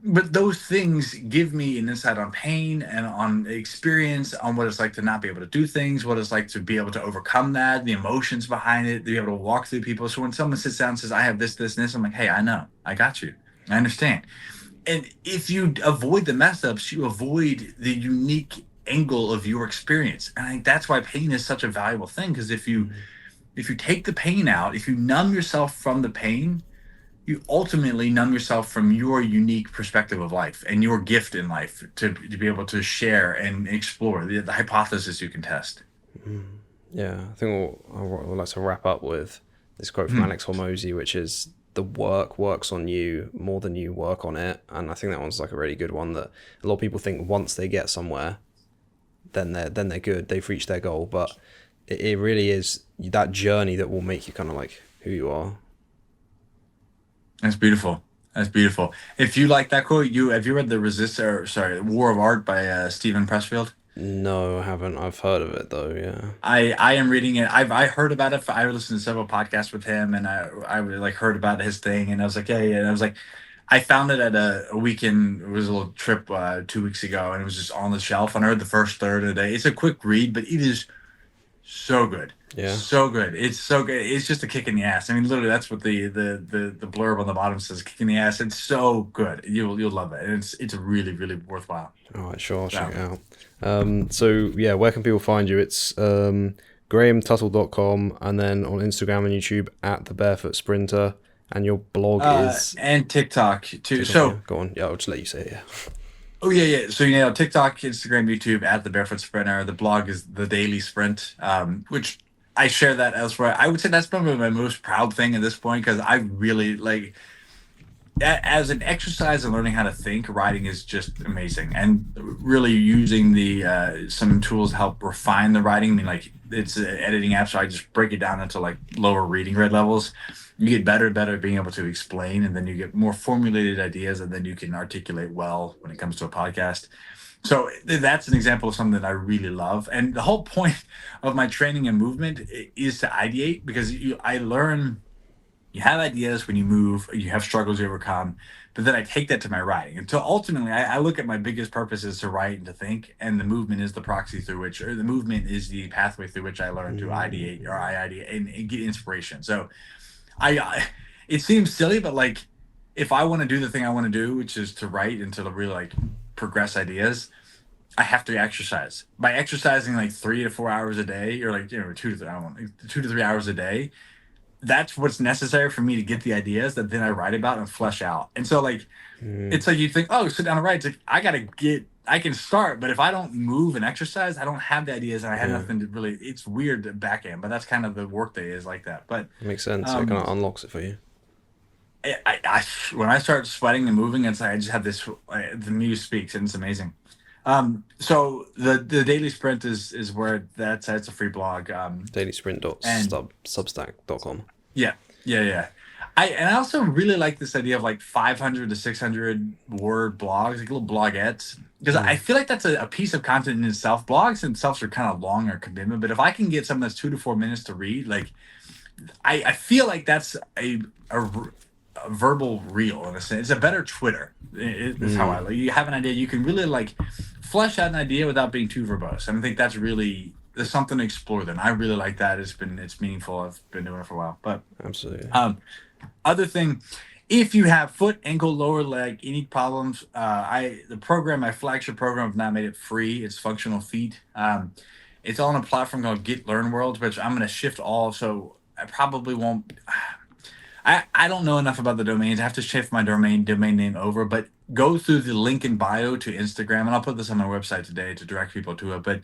but those things give me an insight on pain and on experience, on what it's like to not be able to do things, what it's like to be able to overcome that, the emotions behind it, to be able to walk through people. So when someone sits down and says, "I have this, and this," I'm like, "Hey, I know, I got you, I understand." And if you avoid the mess ups, you avoid the unique angle of your experience. And I think that's why pain is such a valuable thing. Because Mhm. if you take the pain out, if you numb yourself from the pain, you ultimately numb yourself from your unique perspective of life and your gift in life to be able to share and explore the hypothesis you can test. Mhm. Yeah, I think I'll like to wrap up with this quote from Hmm. Alex Hormozy, which is the work works on you more than you work on it. And I think that one's like a really good one that a lot of people think once they get somewhere, then they're good, they've reached their goal. But it really is that journey that will make you kind of like who you are. That's beautiful. That's beautiful. If you like that quote, you have you read the Resist or sorry, War of Art by Stephen Pressfield? No, I haven't. I've heard of it though. Yeah. I am reading it. I heard about it. I listened to several podcasts with him, and I really, like heard about his thing, and I was like, yeah, yeah. And I was like, I found it at a weekend. It was a little trip 2 weeks ago, and it was just on the shelf. And I heard the first third of the day. It's a quick read, but it is so good, Yeah. so good. It's so good. It's just a kick in the ass. I mean, literally, that's what the blurb on the bottom says. Kick in the ass. It's so good. You'll love it. And it's really really worthwhile. All right, sure, I'll check So. it out. So yeah, where can people find you? It's grahamtuttle.com, and then on Instagram and YouTube at the Barefoot Sprinter, and your blog is And TikTok too. TikTok. Yeah, So, go on. Yeah, I'll just let you say it. Yeah. oh yeah, yeah. So TikTok, Instagram, YouTube at the Barefoot Sprinter. The blog is the Daily Sprint, which I share that elsewhere. I would say that's probably my most proud thing at this point because I really like as an exercise and learning how to think, writing is just amazing. And really using the some tools to help refine the writing. I mean, like it's an editing app, so I just break it down into like lower reading rate levels. You get better and better at being able to explain, and then you get more formulated ideas, and then you can articulate well when it comes to a podcast. So that's an example of something that I really love. And the whole point of my training and movement is to ideate because I learn you have ideas when you move, you have struggles you overcome, but then I take that to my writing. And so ultimately, I look at my biggest purpose is to write and to think, and the movement is the proxy through which, or the movement is the pathway through which I learn to ideate or I ideate and get inspiration. So it seems silly, but like if I want to do the thing I want to do, which is to write and to really like progress ideas, I have to exercise. By exercising like 3 to 4 hours a day, or like 2 to 3, I don't want 2 to 3 hours a day, that's what's necessary for me to get the ideas that then I write about and flesh out. And so like it's like you think, oh, sit down and write. It's like I can start, but if I don't move and exercise, I don't have the ideas and I have nothing to really. It's weird to back end, but that's kind of the work day is like that. But It makes sense. It kind of unlocks it for you. I when I start sweating and moving, it's like I just have this. The muse speaks, and it's amazing. So the daily sprint is where that's a free blog. Dailysprint.substack.com. Yeah, yeah. I also really like this idea of like 500 to 600 word blogs, like little blogettes, because I feel like that's a piece of content in itself. Blogs themselves are kind of long or commitment, but if I can get something that's 2 to 4 minutes to read, like I feel like that's a verbal reel in a sense. It's a better Twitter. It's how I like. You have an idea, you can really like flesh out an idea without being too verbose. And I think that's really there's something to explore. Then I really like that. It's meaningful. I've been doing it for a while. But Absolutely. Other thing, if you have foot, ankle, lower leg, any problems, my flagship program, I've now made it free. It's Functional Feet. It's on a platform called Get Learn World, which I'm going to shift all. So I probably won't. I don't know enough about the domains. I have to shift my domain name over, but go through the link in bio to Instagram, and I'll put this on my website today to direct people to it. But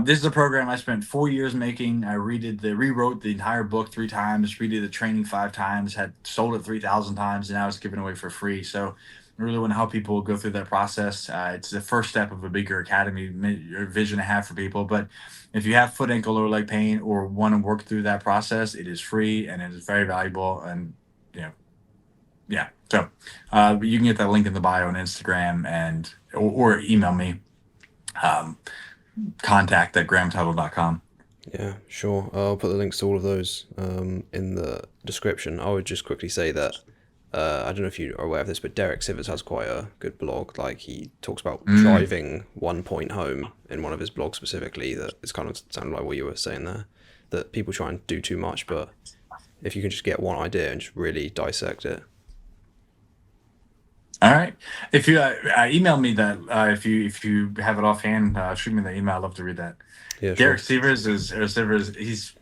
this is a program I spent 4 years making. I rewrote the entire book 3 times, redid the training 5 times, had sold it 3,000 times, and now it's given away for free. So I really want to help people go through that process. It's the first step of a bigger academy vision I have for people. But if you have foot, ankle, lower leg pain or want to work through that process, it is free and it is very valuable. And yeah. So you can get that link in the bio on Instagram or email me. Contact@grahamtuttle.com. Yeah, sure. I'll put the links to all of those in the description. I would just quickly say that I don't know if you are aware of this, but Derek Sivers has quite a good blog. Like he talks about driving 1 point home in one of his blogs specifically. That it's kind of sounded like what you were saying there. That people try and do too much, but if you can just get one idea and just really dissect it. All right. If you email me that, if you have it offhand, shoot me the email. I'd love to read that. Yeah, Derek sure. Sivers, he's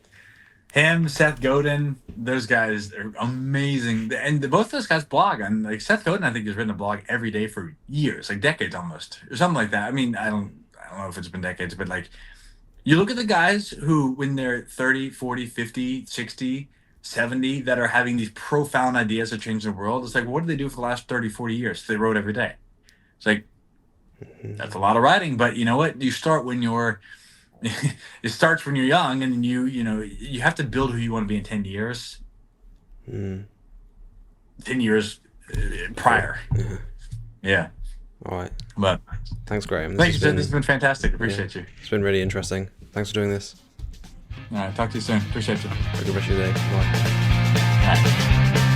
him, Seth Godin, those guys are amazing. And both those guys blog. And like Seth Godin, I think has written a blog every day for years, like decades almost, or something like that. I mean, I don't know if it's been decades, but like you look at the guys who, when they're 30, 40, 50, 60, 70, that are having these profound ideas that change the world. It's like, what did they do for the last 30, 40 years? They wrote every day. It's like, that's a lot of writing, but you know what? You start when you're, it starts when you're young, and you have to build who you want to be in 10 years. 10 years prior. Yeah. All right. But thanks, Graham. Thanks, Jen. This has been fantastic. Appreciate you. It's been really interesting. Thanks for doing this. All right. Talk to you soon. Appreciate you. Have a good rest of your day. Bye. All right.